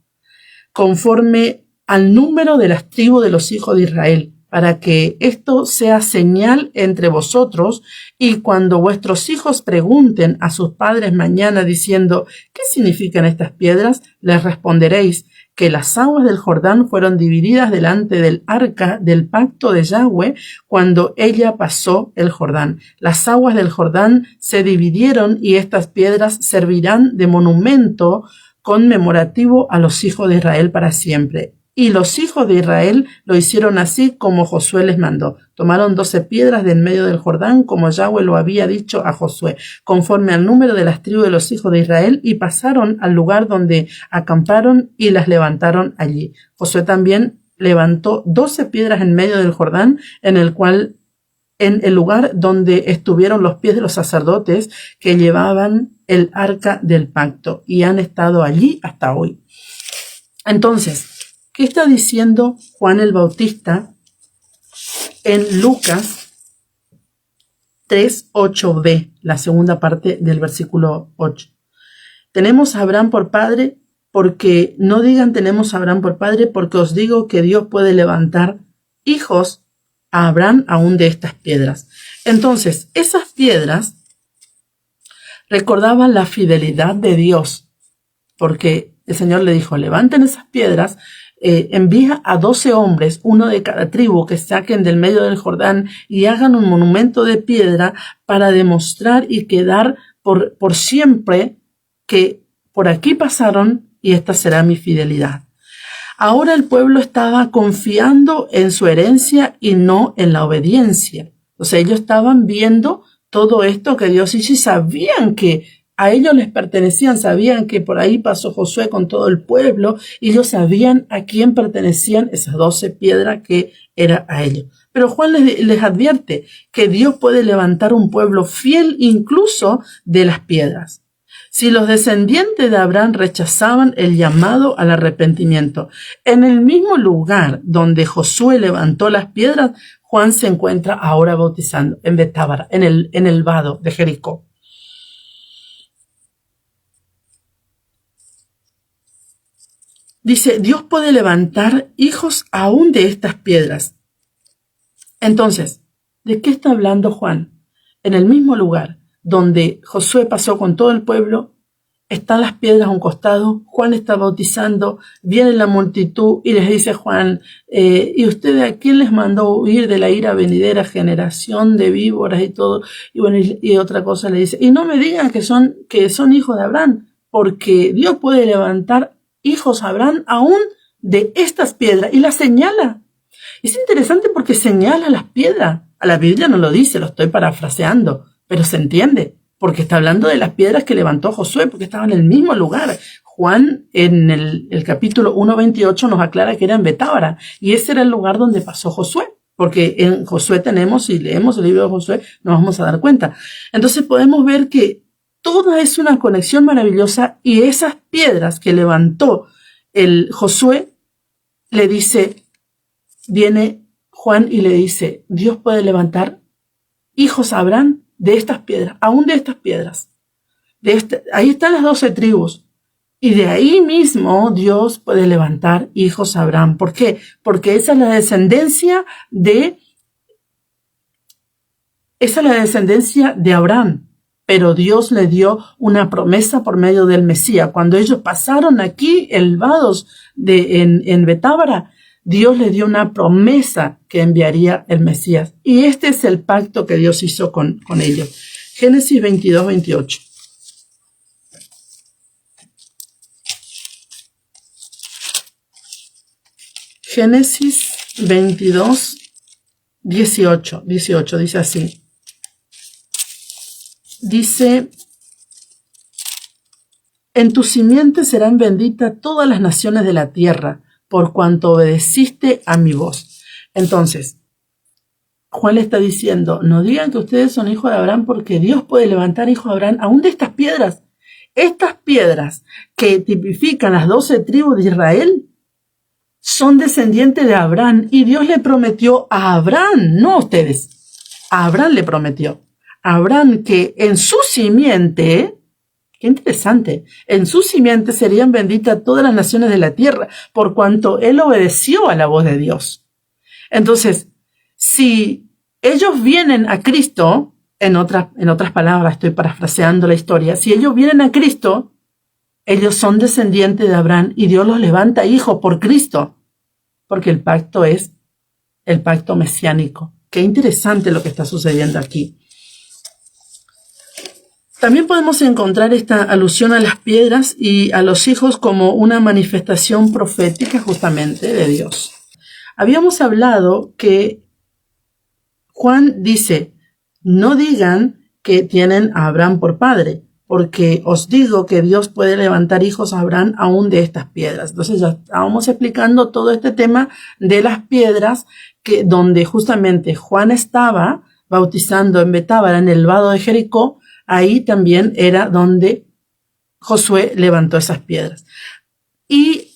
conforme al número de las tribus de los hijos de Israel, para que esto sea señal entre vosotros, y cuando vuestros hijos pregunten a sus padres mañana diciendo, ¿qué significan estas piedras?, les responderéis que las aguas del Jordán fueron divididas delante del arca del pacto de Yahweh cuando ella pasó el Jordán. Las aguas del Jordán se dividieron y estas piedras servirán de monumento conmemorativo a los hijos de Israel para siempre. Y los hijos de Israel lo hicieron así como Josué les mandó. Tomaron 12 piedras de en medio del Jordán, como Yahweh lo había dicho a Josué, conforme al número de las tribus de los hijos de Israel, y pasaron al lugar donde acamparon y las levantaron allí. Josué también levantó 12 piedras en medio del Jordán, en el lugar donde estuvieron los pies de los sacerdotes que llevaban el arca del pacto, y han estado allí hasta hoy. Entonces, ¿qué está diciendo Juan el Bautista en Lucas 3:8b, la segunda parte del versículo 8? Tenemos a Abraham por padre, porque no digan tenemos a Abraham por padre, porque os digo que Dios puede levantar hijos a Abraham aún de estas piedras. Entonces, esas piedras recordaban la fidelidad de Dios, porque el Señor le dijo, levanten esas piedras, envía a 12 hombres, uno de cada tribu, que saquen del medio del Jordán y hagan un monumento de piedra para demostrar y quedar por siempre que por aquí pasaron y esta será mi fidelidad. Ahora el pueblo estaba confiando en su herencia y no en la obediencia. O sea, ellos estaban viendo todo esto que Dios hizo y sabían que a ellos les pertenecían, sabían que por ahí pasó Josué con todo el pueblo y ellos sabían a quién pertenecían esas 12 piedras que era a ellos. Pero Juan les advierte que Dios puede levantar un pueblo fiel incluso de las piedras. Si los descendientes de Abraham rechazaban el llamado al arrepentimiento, en el mismo lugar donde Josué levantó las piedras, Juan se encuentra ahora bautizando en Betábara, en el vado de Jericó. Dice, Dios puede levantar hijos aún de estas piedras. Entonces, ¿de qué está hablando Juan? En el mismo lugar donde Josué pasó con todo el pueblo, están las piedras a un costado, Juan está bautizando, viene la multitud y les dice Juan, ¿y ustedes a quién les mandó huir de la ira venidera, generación de víboras y todo? Y bueno, y otra cosa le dice, y no me digan que son hijos de Abraham, porque Dios puede levantar hijos a Abraham aún de estas piedras, y las señala. Es interesante porque señala las piedras. A la Biblia no lo dice, lo estoy parafraseando, pero se entiende, porque está hablando de las piedras que levantó Josué, porque estaban en el mismo lugar. Juan en el capítulo 1:28 nos aclara que era en Betábara, y ese era el lugar donde pasó Josué, porque en Josué tenemos, si leemos el libro de Josué, nos vamos a dar cuenta. Entonces podemos ver que toda es una conexión maravillosa, y esas piedras que levantó el Josué, le dice, viene Juan y le dice, Dios puede levantar hijos a Abraham de estas piedras, aún de estas piedras. Ahí están las 12 tribus. Y de ahí mismo Dios puede levantar hijos a Abraham. ¿Por qué? Porque esa es la descendencia de Abraham. Pero Dios le dio una promesa por medio del Mesías. Cuando ellos pasaron aquí el vados en Betábara, Dios le dio una promesa que enviaría el Mesías. Y este es el pacto que Dios hizo con ellos. Génesis 22:28. Génesis 22:18 dice así. Dice, en tu simiente serán benditas todas las naciones de la tierra, por cuanto obedeciste a mi voz. Entonces, Juan le está diciendo, no digan que ustedes son hijos de Abraham, porque Dios puede levantar hijos de Abraham aún de estas piedras. Estas piedras que tipifican las 12 tribus de Israel son descendientes de Abraham, y Dios le prometió a Abraham, no a ustedes, a Abraham le prometió. Abraham que en su simiente, qué interesante, en su simiente serían benditas todas las naciones de la tierra, por cuanto él obedeció a la voz de Dios. Entonces, si ellos vienen a Cristo, en otras palabras, estoy parafraseando la historia, si ellos vienen a Cristo, ellos son descendientes de Abraham y Dios los levanta hijos por Cristo, porque el pacto es el pacto mesiánico. Qué interesante lo que está sucediendo aquí. También podemos encontrar esta alusión a las piedras y a los hijos como una manifestación profética justamente de Dios. Habíamos hablado que Juan dice, no digan que tienen a Abraham por padre, porque os digo que Dios puede levantar hijos a Abraham aún de estas piedras. Entonces ya estábamos explicando todo este tema de las piedras, donde justamente Juan estaba bautizando en Betábara, en el vado de Jericó. Ahí también era donde Josué levantó esas piedras. Y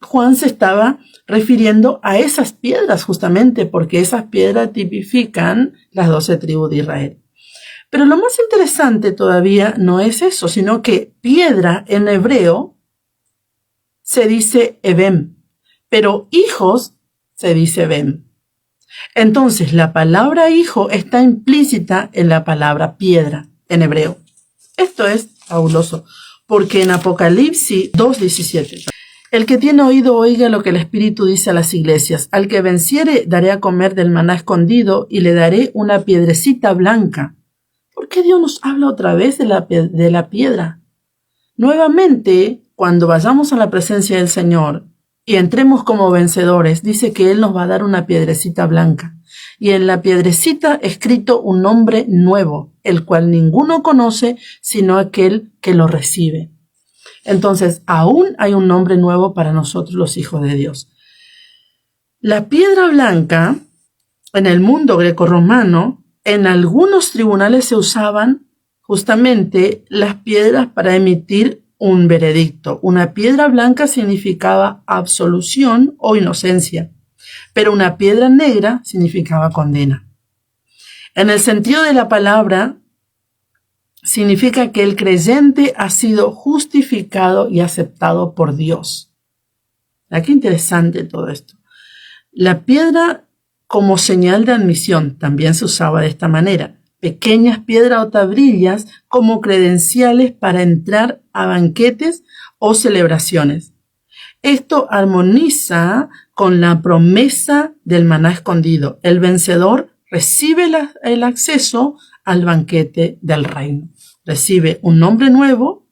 Juan se estaba refiriendo a esas piedras justamente porque esas piedras tipifican las 12 tribus de Israel. Pero lo más interesante todavía no es eso, sino que piedra en hebreo se dice Ebem, pero hijos se dice Bem. Entonces, la palabra hijo está implícita en la palabra piedra en hebreo. Esto es fabuloso, porque en Apocalipsis 2:17, el que tiene oído oiga lo que el Espíritu dice a las iglesias. Al que venciere daré a comer del maná escondido y le daré una piedrecita blanca. ¿Por qué Dios nos habla otra vez de la piedra? Nuevamente, cuando vayamos a la presencia del Señor y entremos como vencedores, dice que Él nos va a dar una piedrecita blanca. Y en la piedrecita escrito un nombre nuevo, el cual ninguno conoce sino aquel que lo recibe. Entonces, aún hay un nombre nuevo para nosotros los hijos de Dios. La piedra blanca, en el mundo grecorromano, en algunos tribunales se usaban justamente las piedras para emitir un veredicto. Una piedra blanca significaba absolución o inocencia, pero una piedra negra significaba condena. En el sentido de la palabra, significa que el creyente ha sido justificado y aceptado por Dios. Qué interesante todo esto. La piedra como señal de admisión también se usaba de esta manera. Pequeñas piedras o tablillas como credenciales para entrar a banquetes o celebraciones. Esto armoniza con la promesa del maná escondido. El vencedor recibe el acceso al banquete del reino. Recibe un nombre nuevo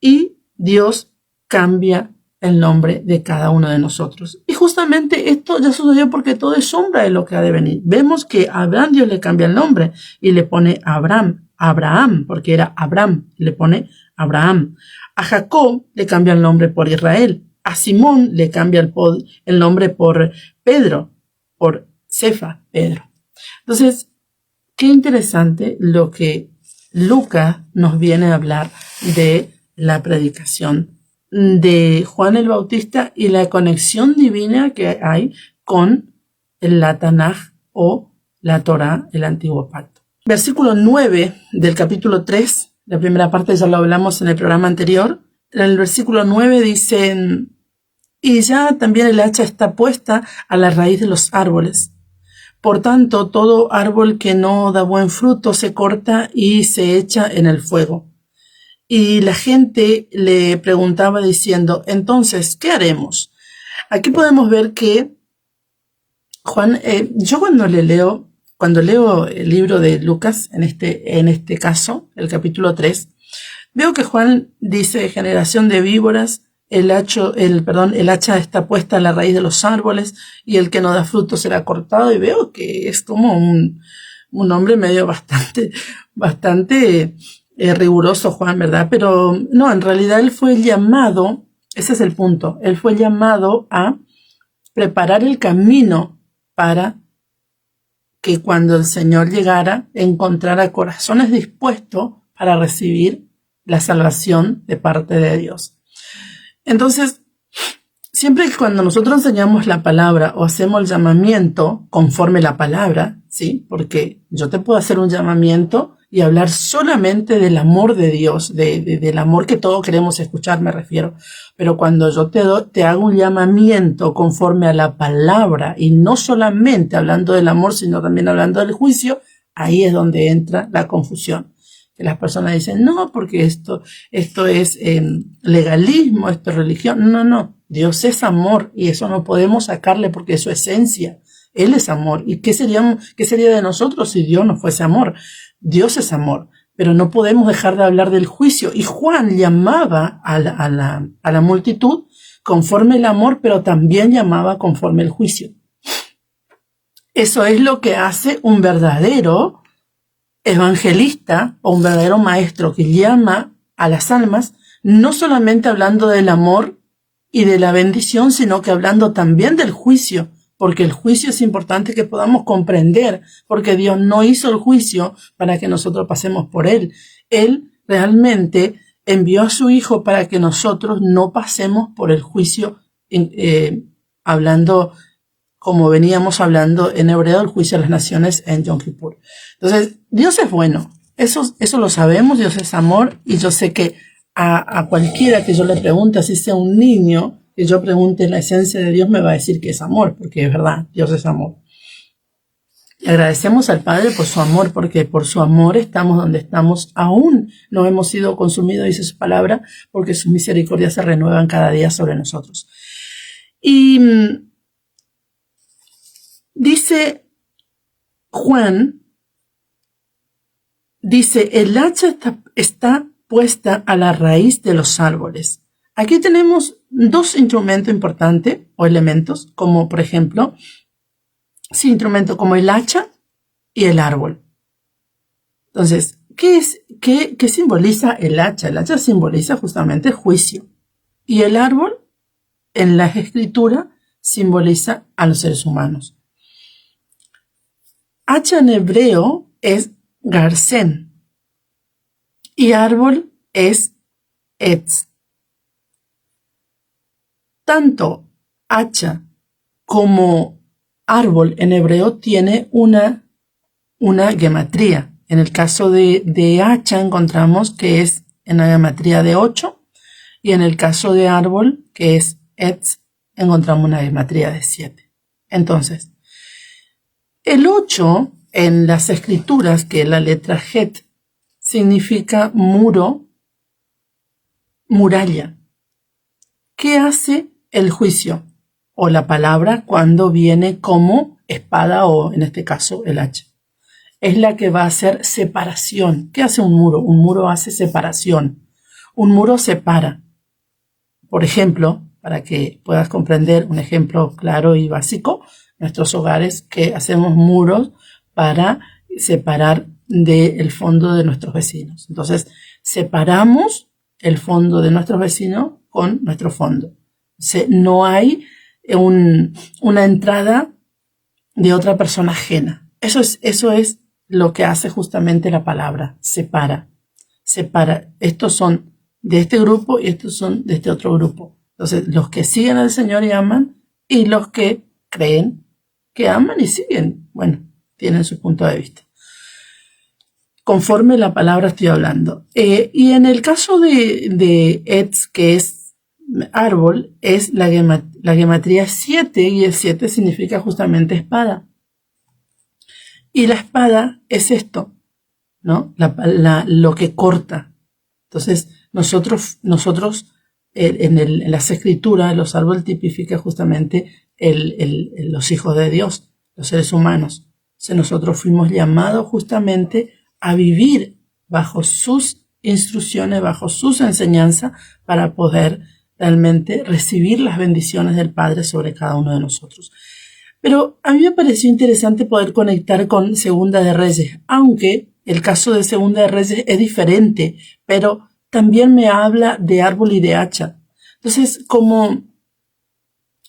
y Dios cambia el nombre de cada uno de nosotros. Y justamente esto ya sucedió porque todo es sombra de lo que ha de venir. Vemos que a Abraham Dios le cambia el nombre y le pone Abraham, porque era Abraham, le pone Abraham. A Jacob le cambia el nombre por Israel. A Simón le cambia el nombre por Pedro, por Cefa, Pedro. Entonces, qué interesante lo que Lucas nos viene a hablar de la predicación de Juan el Bautista y la conexión divina que hay con la Tanaj o la Torá, el Antiguo Pacto. Versículo 9 del capítulo 3, la primera parte ya lo hablamos en el programa anterior. En el versículo 9 dice: y ya también el hacha está puesta a la raíz de los árboles. Por tanto, todo árbol que no da buen fruto se corta y se echa en el fuego. Y la gente le preguntaba diciendo: entonces, ¿qué haremos? Aquí podemos ver que Juan, yo cuando leo el libro de Lucas, en este caso, el capítulo 3, veo que Juan dice: generación de víboras, el hacha está puesta a la raíz de los árboles y el que no da fruto será cortado. Y veo que es como un hombre medio bastante riguroso, Juan, ¿verdad? Pero no, en realidad él fue llamado, ese es el punto, él fue llamado a preparar el camino para que cuando el Señor llegara, encontrara corazones dispuestos para recibir la salvación de parte de Dios. Entonces, siempre que cuando nosotros enseñamos la palabra o hacemos el llamamiento conforme la palabra, ¿sí? Porque yo te puedo hacer un llamamiento y hablar solamente del amor de Dios, del amor que todos queremos escuchar, me refiero. Pero cuando yo te hago un llamamiento conforme a la palabra y no solamente hablando del amor, sino también hablando del juicio, ahí es donde entra la confusión. Que las personas dicen: no, porque esto es legalismo, esto es religión. No. Dios es amor y eso no podemos sacarle porque es su esencia. Él es amor. ¿Y qué sería de nosotros si Dios no fuese amor? Dios es amor, pero no podemos dejar de hablar del juicio. Y Juan llamaba a la multitud conforme el amor, pero también llamaba conforme el juicio. Eso es lo que hace un verdadero evangelista o un verdadero maestro que llama a las almas, no solamente hablando del amor y de la bendición, sino que hablando también del juicio. Porque el juicio es importante que podamos comprender, porque Dios no hizo el juicio para que nosotros pasemos por él. Él realmente envió a su Hijo para que nosotros no pasemos por el juicio, hablando como veníamos hablando en hebreo, el juicio a las naciones en Yom Kippur. Entonces, Dios es bueno, eso lo sabemos, Dios es amor, y yo sé que a cualquiera que yo le pregunte, así sea un niño, que yo pregunte la esencia de Dios, me va a decir que es amor, porque es verdad, Dios es amor. Y agradecemos al Padre por su amor, porque por su amor estamos donde estamos, aún no hemos sido consumidos, dice su palabra, porque sus misericordias se renuevan cada día sobre nosotros. Y dice Juan, el hacha está puesta a la raíz de los árboles. Aquí tenemos dos instrumentos importantes o elementos, como por ejemplo, sí, instrumentos como el hacha y el árbol. Entonces, ¿qué simboliza el hacha? El hacha simboliza justamente el juicio. Y el árbol, en la escritura, simboliza a los seres humanos. Hacha en hebreo es garsen y árbol es etz. Tanto hacha como árbol en hebreo tiene una gematría. En el caso de hacha encontramos que es en la gematría de 8 y en el caso de árbol, que es etz, encontramos una gematría de 7. Entonces, el 8 en las escrituras, que es la letra Het, significa muro, muralla. ¿Qué hace el juicio o la palabra cuando viene como espada o en este caso el hacha? Es la que va a hacer separación. ¿Qué hace un muro? Un muro hace separación. Un muro separa. Por ejemplo, para que puedas comprender un ejemplo claro y básico, nuestros hogares que hacemos muros para separar del fondo de nuestros vecinos. Entonces, separamos el fondo de nuestros vecinos con nuestro fondo. No hay una entrada de otra persona ajena. Eso es lo que hace justamente la palabra, separa. Estos son de este grupo y estos son de este otro grupo. Entonces, los que siguen al Señor y aman, y los que creen que aman y siguen, bueno, tienen su punto de vista. Conforme la palabra estoy hablando. Y en el caso de etz, que es árbol, es la gematría 7, y el 7 significa justamente espada. Y la espada es esto, ¿no? Lo que corta. Entonces, nosotros en las escrituras, los árboles tipifican justamente los hijos de Dios, los seres humanos. Entonces, nosotros fuimos llamados justamente a vivir bajo sus instrucciones, bajo sus enseñanzas, para poder realmente recibir las bendiciones del Padre sobre cada uno de nosotros. Pero a mí me pareció interesante poder conectar con Segunda de Reyes, aunque el caso de Segunda de Reyes es diferente, pero también me habla de árbol y de hacha. Entonces, como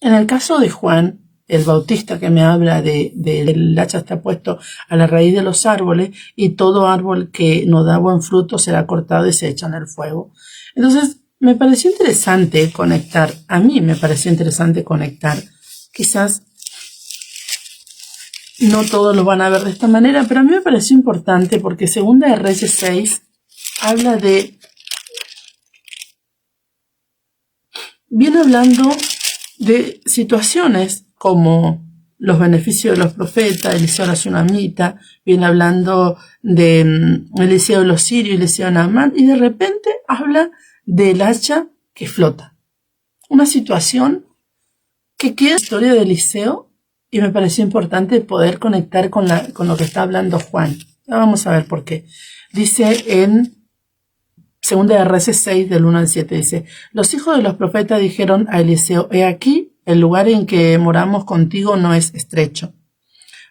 en el caso de Juan, el Bautista, que me habla el hacha está puesto a la raíz de los árboles y todo árbol que no da buen fruto será cortado y se echa en el fuego. Entonces, me pareció interesante conectar, quizás no todos lo van a ver de esta manera, pero a mí me pareció importante porque Segunda de Reyes 6 habla viene hablando de situaciones como los beneficios de los profetas, Eliseo la Sunamita, viene hablando de Eliseo de los sirios, Eliseo de Naamán, y de repente habla del hacha que flota. Una situación que queda en la historia de Eliseo, y me pareció importante poder conectar con lo que está hablando Juan. Ya vamos a ver por qué. Dice en Segunda de Reyes 6, del 1 al 7, dice: los hijos de los profetas dijeron a Eliseo: he aquí, el lugar en que moramos contigo no es estrecho.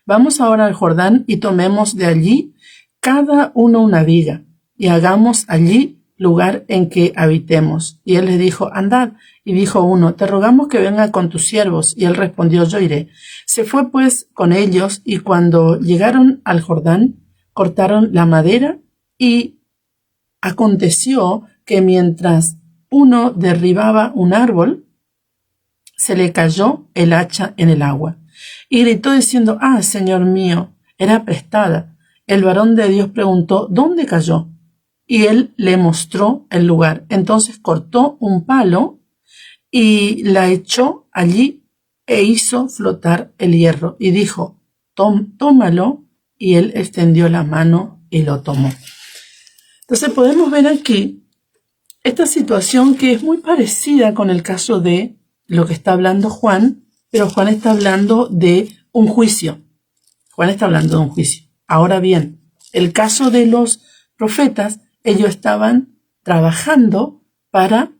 Vamos ahora al Jordán y tomemos de allí cada uno una viga, y hagamos allí lugar en que habitemos. Y él les dijo: andad. Y dijo uno: te rogamos que venga con tus siervos. Y él respondió: yo iré. Se fue pues con ellos, y cuando llegaron al Jordán, cortaron la madera, y aconteció que mientras uno derribaba un árbol, se le cayó el hacha en el agua. Y gritó diciendo: ah, Señor mío, era prestada. El varón de Dios preguntó: ¿dónde cayó? Y él le mostró el lugar. Entonces cortó un palo y la echó allí e hizo flotar el hierro. Y dijo: tómalo. Y él extendió la mano y lo tomó. Entonces podemos ver aquí esta situación que es muy parecida con el caso de lo que está hablando Juan, pero Juan está hablando de un juicio. Ahora bien, el caso de los profetas, ellos estaban trabajando para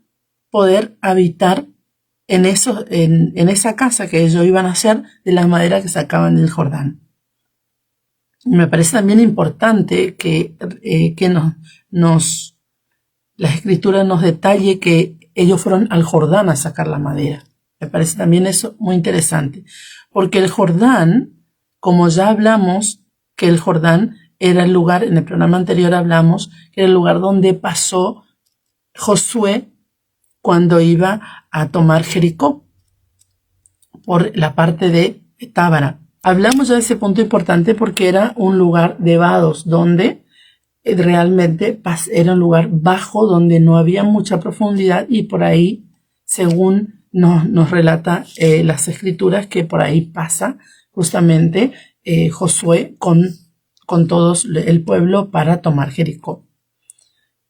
poder habitar en esa casa que ellos iban a hacer de la madera que sacaban del Jordán. Me parece también importante que la escritura nos detalle que ellos fueron al Jordán a sacar la madera. Me parece también eso muy interesante, porque el Jordán, como ya hablamos, que el Jordán era el lugar, en el programa anterior hablamos, que era el lugar donde pasó Josué cuando iba a tomar Jericó, por la parte de Tábara. Hablamos ya de ese punto importante porque era un lugar de vados, donde realmente era un lugar bajo, donde no había mucha profundidad, y por ahí, según nos relata las escrituras, que por ahí pasa justamente Josué con todo el pueblo para tomar Jericó.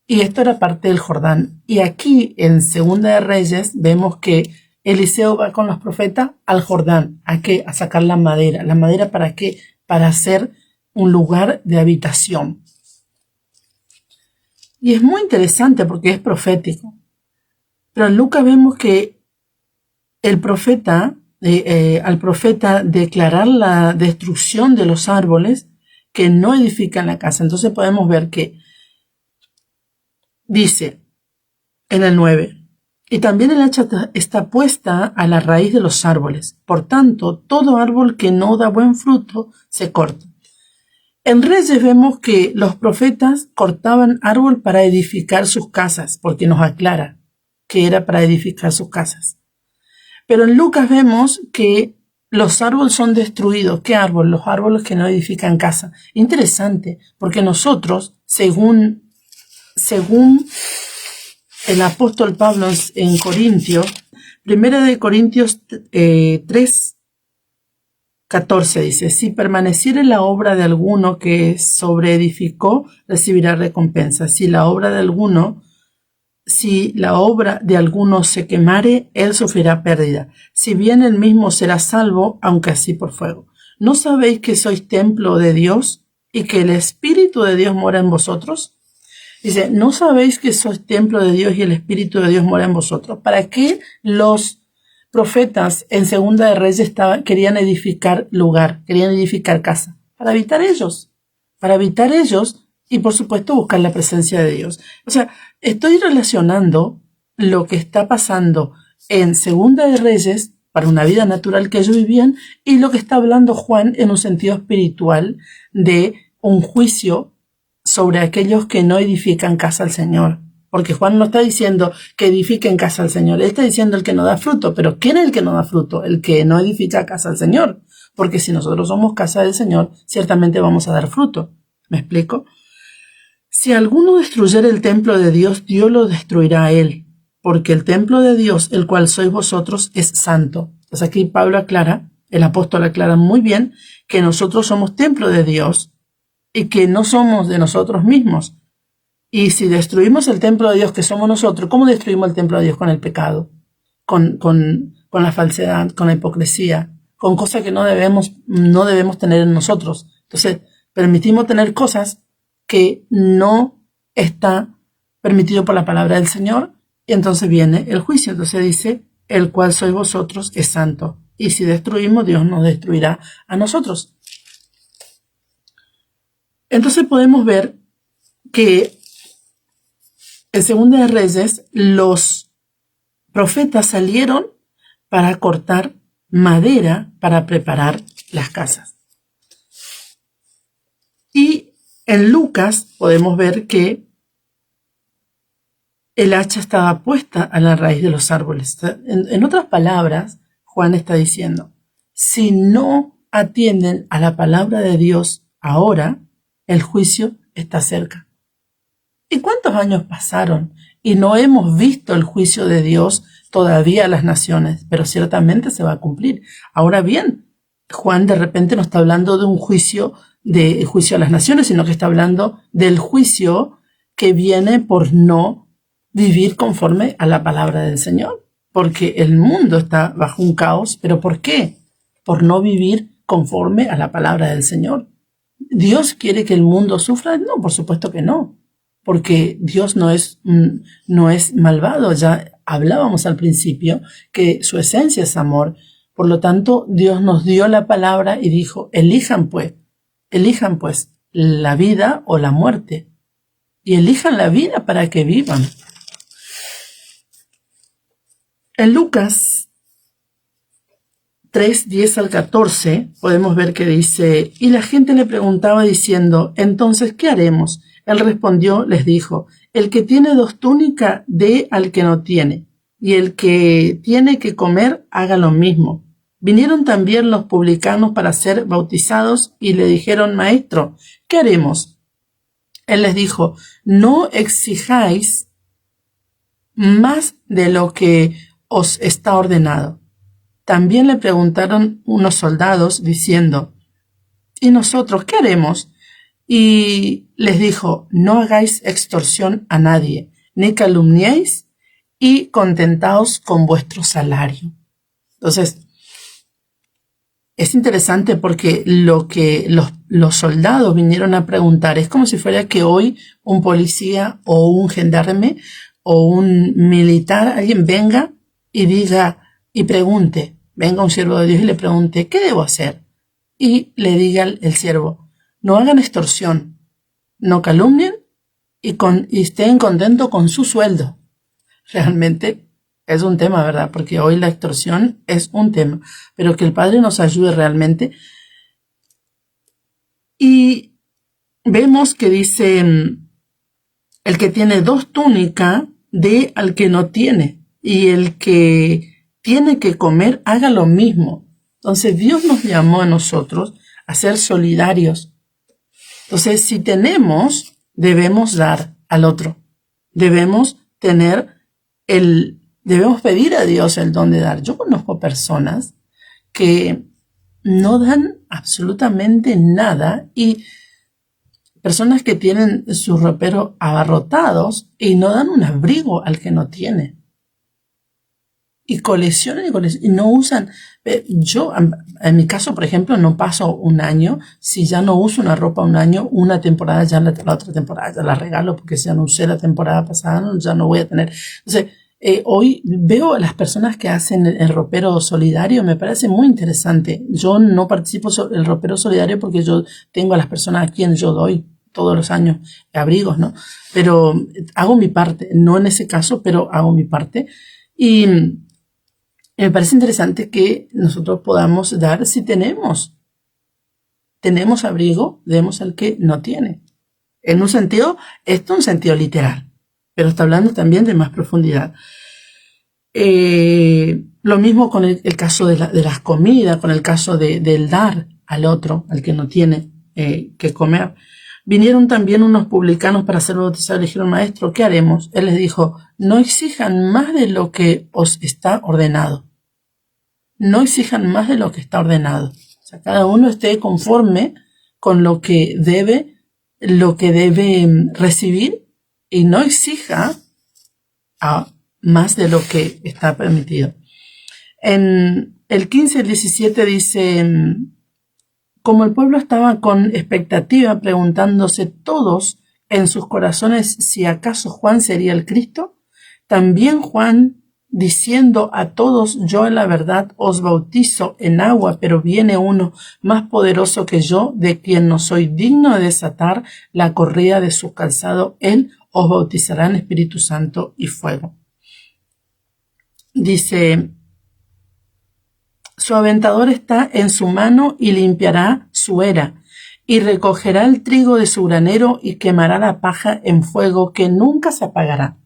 Y esto era parte del Jordán. Y aquí en Segunda de Reyes vemos que Eliseo va con los profetas al Jordán. ¿A qué? A sacar la madera. ¿La madera para qué? Para hacer un lugar de habitación. Y es muy interesante porque es profético. Pero en Lucas vemos que el profeta, al profeta declarar la destrucción de los árboles que no edifican la casa. Entonces podemos ver que dice en el 9, y también el hacha está puesta a la raíz de los árboles. Por tanto, todo árbol que no da buen fruto se corta. En Reyes vemos que los profetas cortaban árbol para edificar sus casas, porque nos aclara que era para edificar sus casas. Pero en Lucas vemos que los árboles son destruidos. ¿Qué árbol? Los árboles que no edifican casa. Interesante, porque nosotros, según el apóstol Pablo en Corintios, 1 Corintios 3, 14 dice, si permaneciere la obra de alguno que sobreedificó, recibirá recompensa. Si la obra de alguno se quemare, él sufrirá pérdida. Si bien él mismo será salvo, aunque así por fuego. ¿No sabéis que sois templo de Dios y que el Espíritu de Dios mora en vosotros? Dice, ¿no sabéis que sois templo de Dios y el Espíritu de Dios mora en vosotros? ¿Para qué los profetas en Segunda de Reyes querían edificar lugar, querían edificar casa? Para habitar ellos y por supuesto buscar la presencia de Dios. O sea, estoy relacionando lo que está pasando en Segunda de Reyes para una vida natural que ellos vivían y lo que está hablando Juan en un sentido espiritual de un juicio sobre aquellos que no edifican casa al Señor. Porque Juan no está diciendo que edifiquen casa al Señor, él está diciendo el que no da fruto. Pero ¿quién es el que no da fruto? El que no edifica casa al Señor. Porque si nosotros somos casa del Señor, ciertamente vamos a dar fruto. ¿Me explico? Si alguno destruyera el templo de Dios, Dios lo destruirá a él. Porque el templo de Dios, el cual sois vosotros, es santo. Entonces aquí Pablo aclara, el apóstol aclara muy bien, que nosotros somos templo de Dios y que no somos de nosotros mismos. Y si destruimos el templo de Dios que somos nosotros, ¿cómo destruimos el templo de Dios? Con el pecado, con la falsedad, con la hipocresía, con cosas que no debemos tener en nosotros. Entonces, permitimos tener cosas que no está permitido por la palabra del Señor, y entonces viene el juicio. Entonces dice, el cual sois vosotros es santo. Y si destruimos, Dios nos destruirá a nosotros. Entonces podemos ver que en Segunda de Reyes los profetas salieron para cortar madera para preparar las casas. Y en Lucas podemos ver que el hacha estaba puesta a la raíz de los árboles. En otras palabras, Juan está diciendo, si no atienden a la palabra de Dios ahora, el juicio está cerca. ¿Y cuántos años pasaron? Y no hemos visto el juicio de Dios todavía a las naciones, pero ciertamente se va a cumplir. Ahora bien, Juan de repente no está hablando de un juicio a las naciones, sino que está hablando del juicio que viene por no vivir conforme a la palabra del Señor. Porque el mundo está bajo un caos, ¿pero por qué? Por no vivir conforme a la palabra del Señor. ¿Dios quiere que el mundo sufra? No, por supuesto que no. Porque Dios no es malvado, ya hablábamos al principio, que su esencia es amor. Por lo tanto, Dios nos dio la palabra y dijo, elijan pues la vida o la muerte. Y elijan la vida para que vivan. En Lucas 3, 10 al 14, podemos ver que dice, y la gente le preguntaba diciendo, entonces, ¿qué haremos? Él respondió, les dijo, el que tiene 2 túnicas, dé al que no tiene, y el que tiene que comer, haga lo mismo. Vinieron también los publicanos para ser bautizados y le dijeron, Maestro, ¿qué haremos? Él les dijo, no exijáis más de lo que os está ordenado. También le preguntaron unos soldados diciendo, ¿y nosotros qué haremos? Y les dijo, no hagáis extorsión a nadie, ni calumniéis, y contentaos con vuestro salario. Entonces, es interesante porque lo que los soldados vinieron a preguntar es como si fuera que hoy un policía o un gendarme o un militar, alguien venga y diga y pregunte, venga un siervo de Dios y le pregunte, ¿qué debo hacer? Y le diga el siervo, no hagan extorsión, no calumnien y estén contentos con su sueldo. Realmente es un tema, ¿verdad? Porque hoy la extorsión es un tema, pero que el Padre nos ayude realmente. Y vemos que dice, el que tiene 2 túnicas, dé al que no tiene, y el que tiene que comer, haga lo mismo. Entonces Dios nos llamó a nosotros a ser solidarios. Entonces, si tenemos, debemos dar al otro. Debemos pedir a Dios el don de dar. Yo conozco personas que no dan absolutamente nada y personas que tienen sus roperos abarrotados y no dan un abrigo al que no tiene. Y coleccionan y no usan. Yo, en mi caso, por ejemplo, no paso un año. Si ya no uso una ropa un año, una temporada, ya la otra temporada ya la regalo porque si ya no usé la temporada pasada, ya no voy a tener. Entonces, hoy veo a las personas que hacen el ropero solidario, me parece muy interesante. Yo no participo en el ropero solidario porque yo tengo a las personas a quien yo doy todos los años abrigos, ¿no? Pero hago mi parte, no en ese caso, pero hago mi parte. Y me parece interesante que nosotros podamos dar, si tenemos abrigo, demos al que no tiene. En un sentido, esto es un sentido literal, pero está hablando también de más profundidad. Lo mismo con el caso de las comidas, con el caso del dar al otro, al que no tiene que comer. Vinieron también unos publicanos para ser bautizados y le dijeron, Maestro, ¿qué haremos? Él les dijo, no exijan más de lo que os está ordenado. No exijan más de lo que está ordenado. O sea, cada uno esté conforme con lo que debe recibir y no exija más de lo que está permitido. En el 15 y 17 dice, como el pueblo estaba con expectativa preguntándose todos en sus corazones si acaso Juan sería el Cristo, también Juan, diciendo a todos, yo en la verdad os bautizo en agua, pero viene uno más poderoso que yo, de quien no soy digno de desatar la correa de su calzado, él os bautizará en Espíritu Santo y fuego. Dice, su aventador está en su mano y limpiará su era, y recogerá el trigo de su granero y quemará la paja en fuego que nunca se apagará.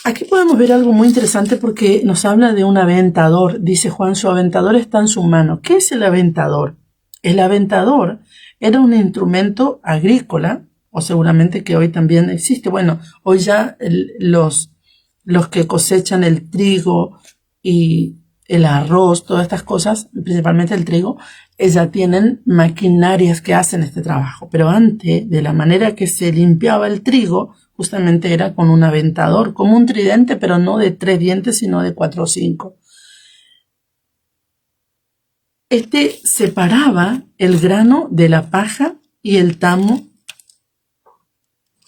Aquí podemos ver algo muy interesante porque nos habla de un aventador. Dice Juan, su aventador está en su mano. ¿Qué es el aventador? El aventador era un instrumento agrícola, o seguramente que hoy también existe. Bueno, hoy ya los que cosechan el trigo y el arroz, todas estas cosas, principalmente el trigo, ya tienen maquinarias que hacen este trabajo. Pero antes, de la manera que se limpiaba el trigo, justamente era con un aventador, como un tridente, pero no de 3 dientes, sino de 4 o 5. Este separaba el grano de la paja y el tamo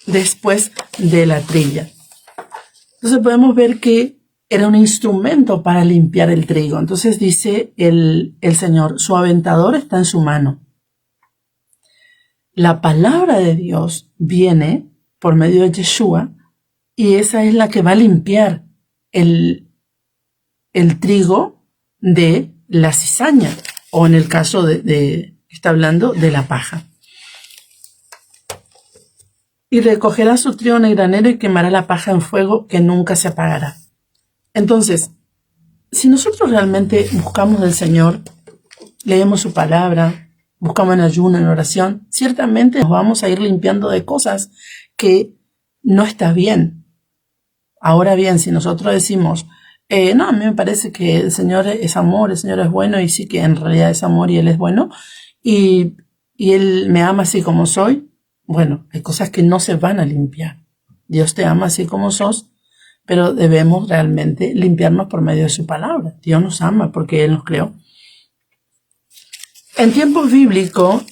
después de la trilla. Entonces podemos ver que era un instrumento para limpiar el trigo. Entonces dice el Señor, su aventador está en su mano. La palabra de Dios viene por medio de Yeshua y esa es la que va a limpiar el trigo de la cizaña, o en el caso está hablando de la paja. Y recogerá su trigo en el granero y quemará la paja en fuego que nunca se apagará. Entonces, si nosotros realmente buscamos del Señor, leemos su palabra, buscamos en ayuno, en oración, ciertamente nos vamos a ir limpiando de cosas que no está bien. Ahora bien, si nosotros decimos, no, a mí me parece que el Señor es amor, el Señor es bueno, y sí que en realidad es amor y Él es bueno, y Él me ama así como soy, bueno, hay cosas que no se van a limpiar. Dios te ama así como sos, pero debemos realmente limpiarnos por medio de su palabra. Dios nos ama porque Él nos creó. En tiempos bíblicos,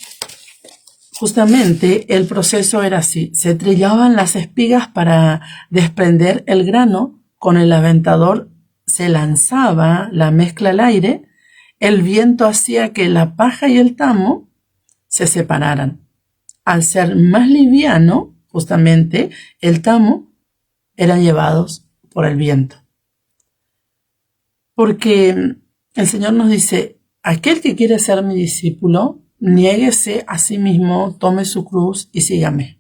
justamente el proceso era así. Se trillaban las espigas para desprender el grano, con el aventador se lanzaba la mezcla al aire, el viento hacía que la paja y el tamo se separaran. Al ser más liviano, justamente, el tamo eran llevados por el viento. Porque el Señor nos dice, aquel que quiere ser mi discípulo, niéguese a sí mismo, tome su cruz y sígame.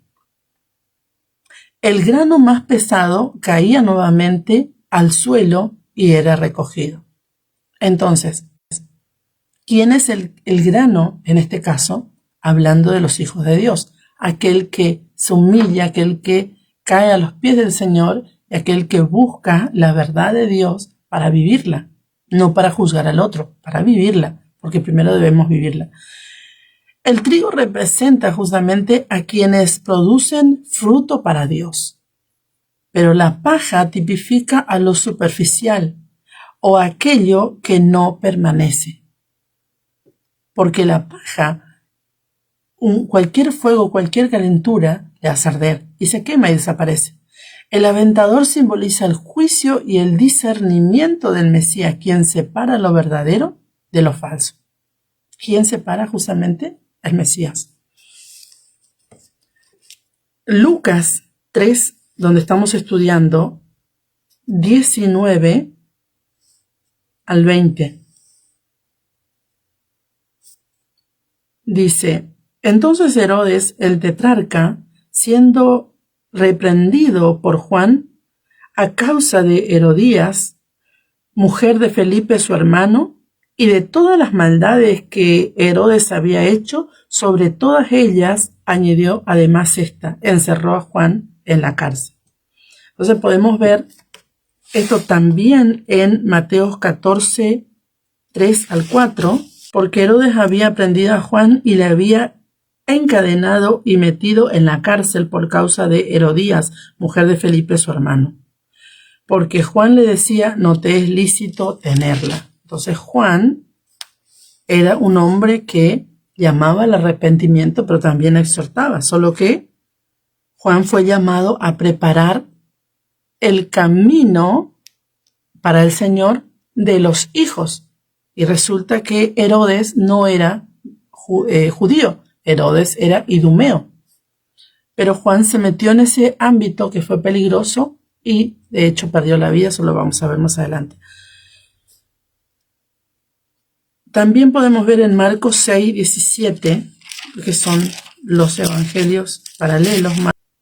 El grano más pesado caía nuevamente al suelo y era recogido. Entonces, ¿quién es el grano en este caso? Hablando de los hijos de Dios, aquel que se humilla, aquel que cae a los pies del Señor y aquel que busca la verdad de Dios para vivirla, no para juzgar al otro, para vivirla, porque primero debemos vivirla. El trigo representa justamente a quienes producen fruto para Dios, pero la paja tipifica a lo superficial o aquello que no permanece. Porque la paja, cualquier fuego, cualquier calentura, le hace arder y se quema y desaparece. El aventador simboliza el juicio y el discernimiento del Mesías, quien separa lo verdadero de lo falso. ¿Quién separa justamente? El Mesías. Lucas 3, donde estamos estudiando, 19 al 20. Dice, entonces Herodes, el tetrarca, siendo reprendido por Juan a causa de Herodías, mujer de Felipe su hermano, y de todas las maldades que Herodes había hecho, sobre todas ellas añadió además esta, encerró a Juan en la cárcel. Entonces podemos ver esto también en Mateo 14, 3 al 4, porque Herodes había prendido a Juan y le había encadenado y metido en la cárcel por causa de Herodías, mujer de Felipe su hermano. Porque Juan le decía, no te es lícito tenerla. Entonces Juan era un hombre que llamaba al arrepentimiento, pero también exhortaba, solo que Juan fue llamado a preparar el camino para el Señor de los hijos. Y resulta que Herodes no era judío, Herodes era idumeo. Pero Juan se metió en ese ámbito que fue peligroso y de hecho perdió la vida, eso lo vamos a ver más adelante. También podemos ver en Marcos 6, 17, que son los evangelios paralelos.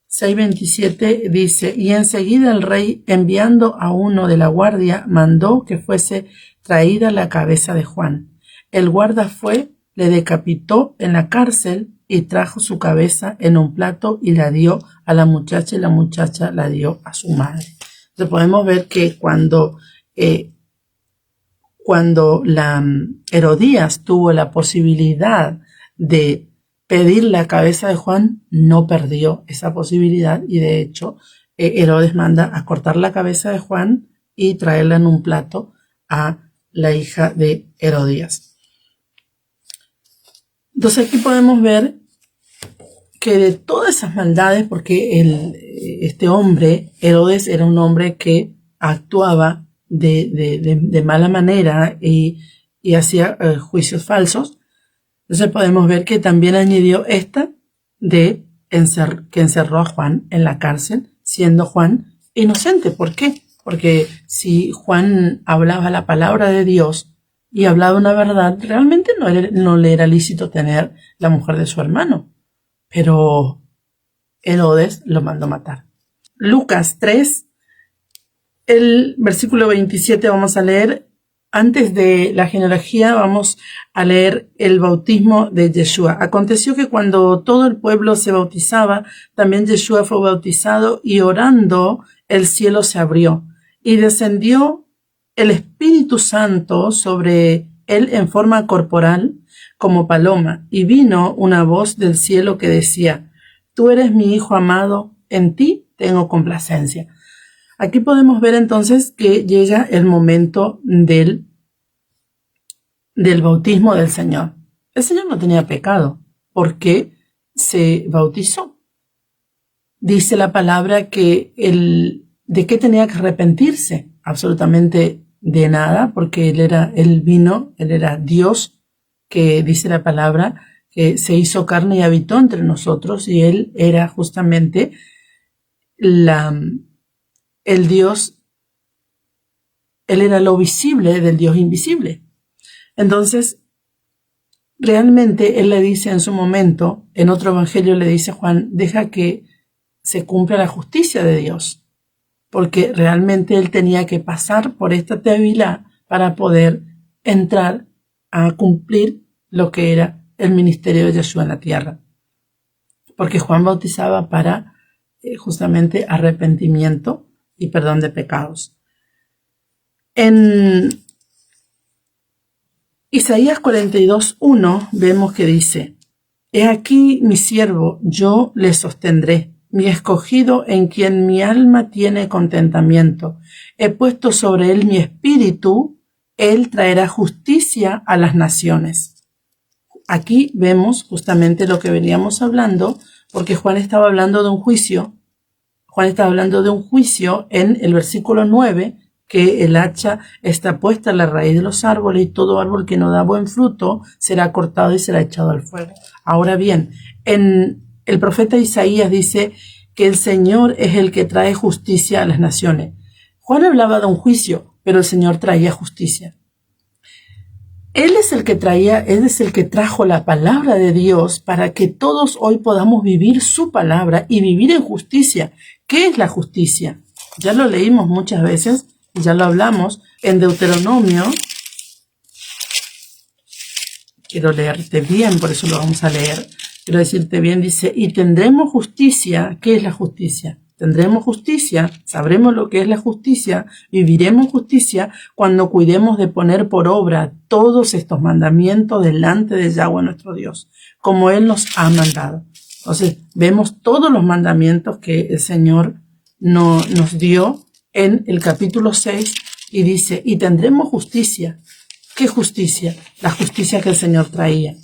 6, 27 dice, y enseguida el rey, enviando a uno de la guardia, mandó que fuese traída la cabeza de Juan. El guarda fue, le decapitó en la cárcel y trajo su cabeza en un plato y la dio a la muchacha y la muchacha la dio a su madre. Entonces podemos ver que cuando la Herodías tuvo la posibilidad de pedir la cabeza de Juan, no perdió esa posibilidad y de hecho Herodes manda a cortar la cabeza de Juan y traerla en un plato a la hija de Herodías. Entonces aquí podemos ver que de todas esas maldades, porque este hombre, Herodes, era un hombre que actuaba de mala manera y hacía juicios falsos, entonces podemos ver que también añadió esta de que encerró a Juan en la cárcel, siendo Juan inocente. ¿Por qué? Porque si Juan hablaba la palabra de Dios y hablaba una verdad, realmente no le era lícito tener la mujer de su hermano. Pero Herodes lo mandó matar. Lucas 3, el versículo 27 vamos a leer. Antes de la genealogía vamos a leer el bautismo de Yeshua. Aconteció que cuando todo el pueblo se bautizaba, también Yeshua fue bautizado, y orando el cielo se abrió y descendió el Espíritu Santo sobre él en forma corporal como paloma, y vino una voz del cielo que decía: Tú eres mi Hijo amado, en ti tengo complacencia. Aquí podemos ver entonces que llega el momento del bautismo del Señor. El Señor no tenía pecado porque se bautizó. Dice la palabra que ¿de qué tenía que arrepentirse? Absolutamente de nada, porque él era Dios, que dice la palabra que se hizo carne y habitó entre nosotros, y él era justamente el Dios, él era lo visible del Dios invisible. Entonces, realmente él le dice en su momento, en otro evangelio le dice a Juan: deja que se cumpla la justicia de Dios, porque realmente él tenía que pasar por esta tevilá para poder entrar a cumplir lo que era el ministerio de Yeshua en la tierra. Porque Juan bautizaba para justamente arrepentimiento y perdón de pecados. En Isaías 42:1 vemos que dice: He aquí mi siervo, yo le sostendré, mi escogido en quien mi alma tiene contentamiento. He puesto sobre él mi espíritu, él traerá justicia a las naciones. Aquí vemos justamente lo que veníamos hablando, porque Juan estaba hablando de un juicio. Juan estaba hablando de un juicio en el versículo 9, que el hacha está puesta a la raíz de los árboles, y todo árbol que no da buen fruto será cortado y será echado al fuego. Ahora bien, en el profeta Isaías dice que el Señor es el que trae justicia a las naciones. Juan hablaba de un juicio, pero el Señor traía justicia. Él es el que trajo la palabra de Dios para que todos hoy podamos vivir su palabra y vivir en justicia. ¿Qué es la justicia? Ya lo leímos muchas veces, ya lo hablamos en Deuteronomio. Quiero leerte bien, por eso lo vamos a leer. Quiero decirte bien, dice: y tendremos justicia. ¿Qué es la justicia? Tendremos justicia, sabremos lo que es la justicia, viviremos justicia cuando cuidemos de poner por obra todos estos mandamientos delante de Yahweh nuestro Dios, como Él nos ha mandado. Entonces, vemos todos los mandamientos que el Señor nos dio en el capítulo 6, y dice: y tendremos justicia. ¿Qué justicia? La justicia que el Señor traía.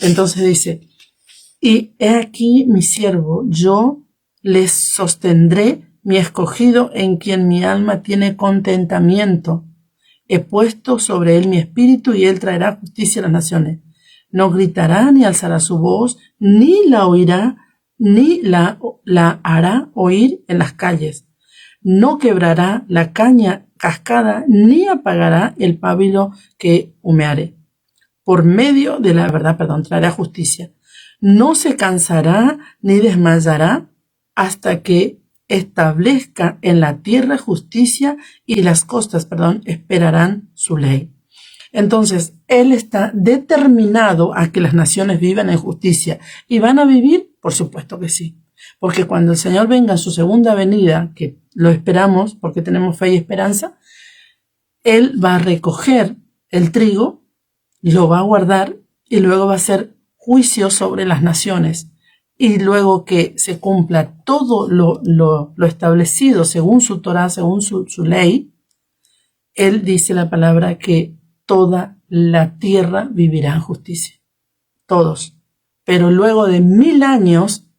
Entonces dice: y he aquí mi siervo, yo les sostendré, mi escogido en quien mi alma tiene contentamiento. He puesto sobre él mi espíritu, y él traerá justicia a las naciones. No gritará ni alzará su voz, ni la oirá, ni la hará oír en las calles. No quebrará la caña cascada, ni apagará el pábilo que humeare. Por medio de la verdad, traerá justicia. No se cansará ni desmayará hasta que establezca en la tierra justicia, y las costas, esperarán su ley. Entonces, Él está determinado a que las naciones vivan en justicia. ¿Y van a vivir? Por supuesto que sí. Porque cuando el Señor venga en su segunda venida, que lo esperamos porque tenemos fe y esperanza, Él va a recoger el trigo, lo va a guardar, y luego va a hacer juicio sobre las naciones. Y luego que se cumpla todo lo establecido según su Torah, según su ley, Él dice la palabra que toda la tierra vivirá en justicia. Todos. Pero luego de 1000 años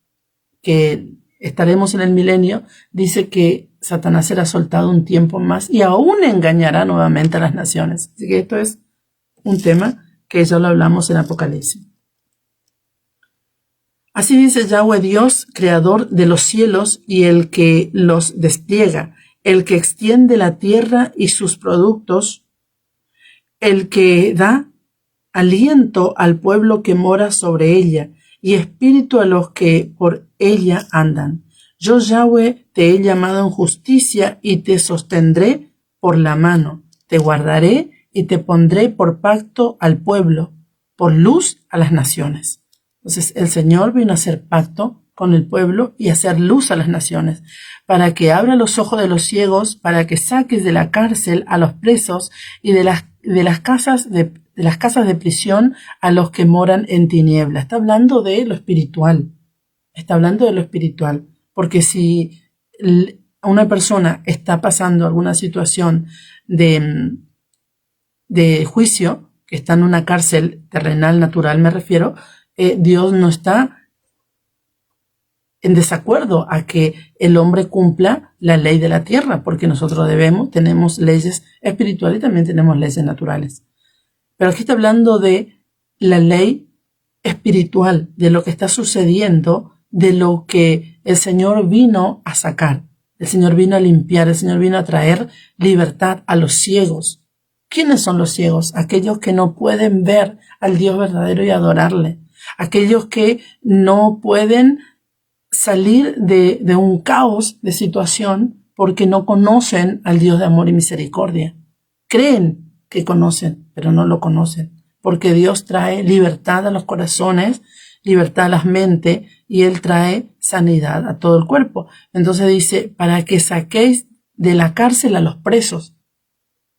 que estaremos en el milenio, dice que Satanás será soltado un tiempo más y aún engañará nuevamente a las naciones. Así que esto es un tema que ya lo hablamos en Apocalipsis. Así dice Yahweh Dios, creador de los cielos y el que los despliega, el que extiende la tierra y sus productos, el que da aliento al pueblo que mora sobre ella y espíritu a los que por ella andan. Yo, Yahweh, te he llamado en justicia y te sostendré por la mano. Te guardaré y te pondré por pacto al pueblo, por luz a las naciones. Entonces el Señor vino a hacer pacto con el pueblo y a hacer luz a las naciones, para que abra los ojos de los ciegos, para que saques de la cárcel a los presos y de las casas de prisión a los que moran en tiniebla. Está hablando de lo espiritual. Está hablando de lo espiritual. Porque si una persona está pasando alguna situación de juicio, que está en una cárcel terrenal, natural me refiero, Dios no está en desacuerdo a que el hombre cumpla la ley de la tierra, porque nosotros tenemos leyes espirituales y también tenemos leyes naturales. Pero aquí está hablando de la ley espiritual, de lo que está sucediendo, de lo que el Señor vino a sacar. El Señor vino a limpiar, el Señor vino a traer libertad a los ciegos. ¿Quiénes son los ciegos? Aquellos que no pueden ver al Dios verdadero y adorarle. Aquellos que no pueden salir de un caos de situación porque no conocen al Dios de amor y misericordia. Creen que conocen, pero no lo conocen, porque Dios trae libertad a los corazones, libertad a las mentes, y Él trae sanidad a todo el cuerpo. Entonces dice, para que saquéis de la cárcel a los presos.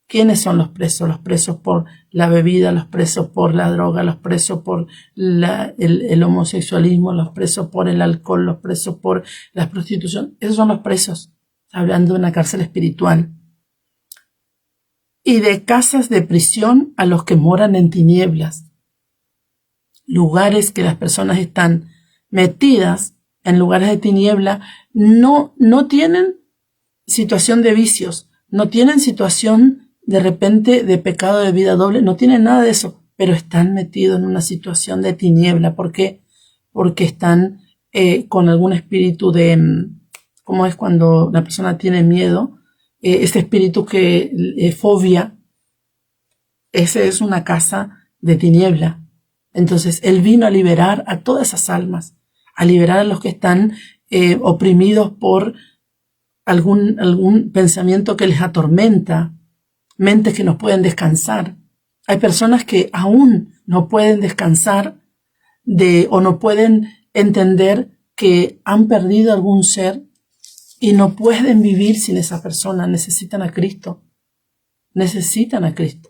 ¿Quiénes son los presos? Los presos por la bebida, los presos por la droga, los presos por el homosexualismo, los presos por el alcohol, los presos por la prostitución. Esos son los presos, hablando de una cárcel espiritual. Y de casas de prisión a los que moran en tinieblas. Lugares que las personas están metidas en lugares de tiniebla, no tienen situación de vicios, no tienen situación de repente de pecado de vida doble, no tienen nada de eso, pero están metidos en una situación de tiniebla. ¿Por qué? Porque están con algún espíritu de, ¿cómo es cuando la persona tiene miedo? Ese espíritu que fobia, ese es una casa de tiniebla. Entonces Él vino a liberar a todas esas almas, a liberar a los que están oprimidos por algún pensamiento que les atormenta, mentes que no pueden descansar. Hay personas que aún no pueden descansar o no pueden entender que han perdido algún ser y no pueden vivir sin esa persona. Necesitan a Cristo. Necesitan a Cristo.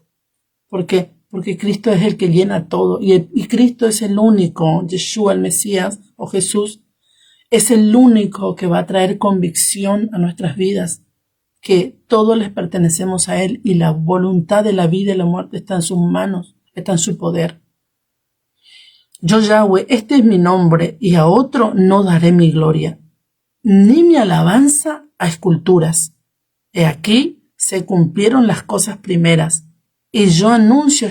¿Por qué? Porque Cristo es el que llena todo y Cristo es el único, Yeshua, el Mesías o Jesús, es el único que va a traer convicción a nuestras vidas, que todos les pertenecemos a Él y la voluntad de la vida y la muerte está en sus manos, está en su poder. Yo, Yahweh, este es mi nombre y a otro no daré mi gloria, ni mi alabanza a esculturas. He aquí se cumplieron las cosas primeras y yo anuncio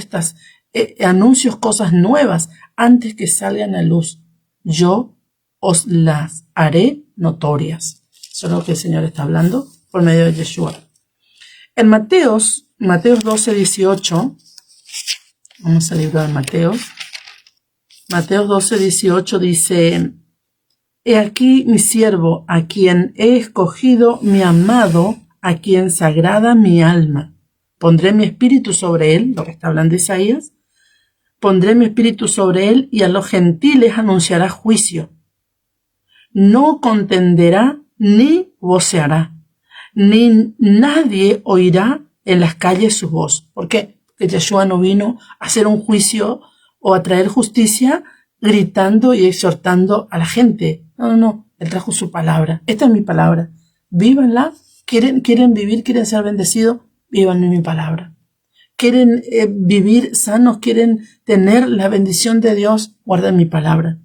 cosas nuevas antes que salgan a luz. Yo os las haré notorias. Eso es lo que el Señor está hablando por medio de Yeshua. En Mateos 12, 18, vamos al libro de Mateos 12, 18 dice, he aquí mi siervo, a quien he escogido, mi amado, a quien se agrada mi alma. Pondré mi espíritu sobre él, lo que está hablando Isaías, pondré mi espíritu sobre él y a los gentiles anunciará juicio. No contenderá ni voceará, ni nadie oirá en las calles su voz. ¿Por qué? Porque Yeshua no vino a hacer un juicio o a traer justicia gritando y exhortando a la gente. No, Él trajo su palabra. Esta es mi palabra. Vívanla. ¿Quieren vivir? ¿Quieren ser bendecidos? Vivan en mi palabra. ¿Quieren vivir sanos? ¿Quieren tener la bendición de Dios? Guarden mi palabra.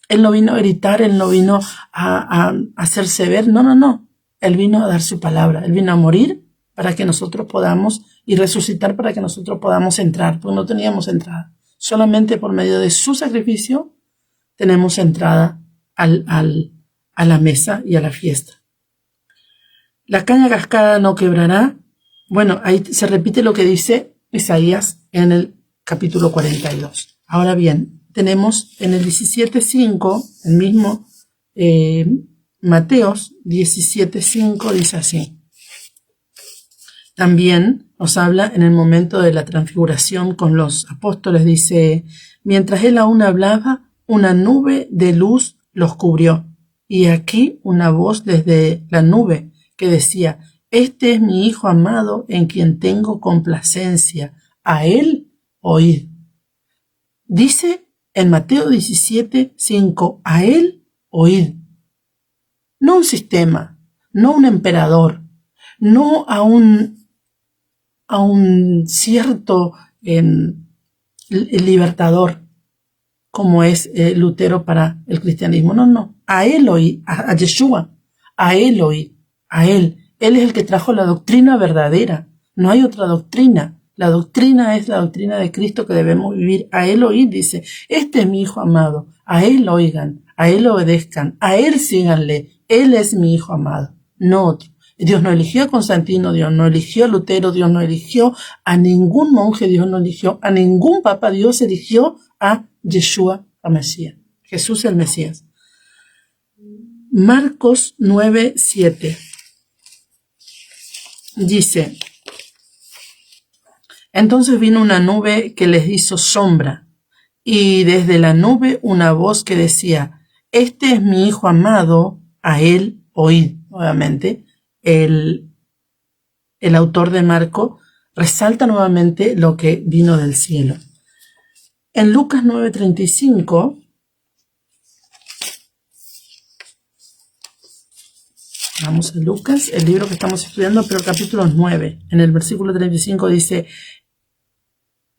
Él no vino a gritar, Él no vino a hacerse ver, no. Él vino a dar su palabra, Él vino a morir para que nosotros podamos y resucitar para que nosotros podamos entrar, porque no teníamos entrada. Solamente por medio de su sacrificio tenemos entrada a la mesa y a la fiesta. La caña cascada no quebrará. Bueno, ahí se repite lo que dice Isaías en el capítulo 42. Ahora bien, tenemos en el 17.5, el mismo Mateos 17.5 dice así. También nos habla en el momento de la transfiguración con los apóstoles, dice, mientras él aún hablaba, una nube de luz los cubrió. Y aquí una voz desde la nube que decía, este es mi Hijo amado en quien tengo complacencia, a él oíd. Dice en Mateo 17.5, a él oíd. No un sistema, no un emperador, no a un cierto libertador como es Lutero para el cristianismo. No. A él oí, a Yeshua, a él oí, a él. Él es el que trajo la doctrina verdadera. No hay otra doctrina. La doctrina es la doctrina de Cristo que debemos vivir. A él oír, dice, este es mi Hijo amado. A él oigan, a él obedezcan, a él síganle. Él es mi Hijo amado, no otro. Dios no eligió a Constantino, Dios no eligió a Lutero, Dios no eligió a ningún monje, Dios no eligió a ningún papa, Dios eligió a Yeshua HaMashiach, Jesús el Mesías. Marcos 9:7 dice, entonces vino una nube que les hizo sombra, y desde la nube una voz que decía, este es mi Hijo amado, a él oíd. Nuevamente, el autor de Marco resalta nuevamente lo que vino del cielo. En Lucas 9:35, vamos a Lucas, el libro que estamos estudiando, pero el capítulo 9, en el versículo 35 dice,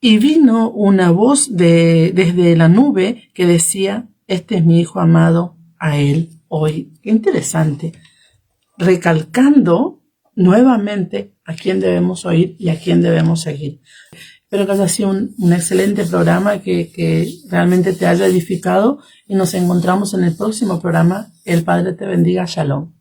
y vino una voz desde la nube que decía, este es mi Hijo amado, a él oíd. Qué interesante. Recalcando nuevamente a quién debemos oír y a quién debemos seguir. Espero que haya sido un excelente programa que realmente te haya edificado y nos encontramos en el próximo programa. El Padre te bendiga. Shalom.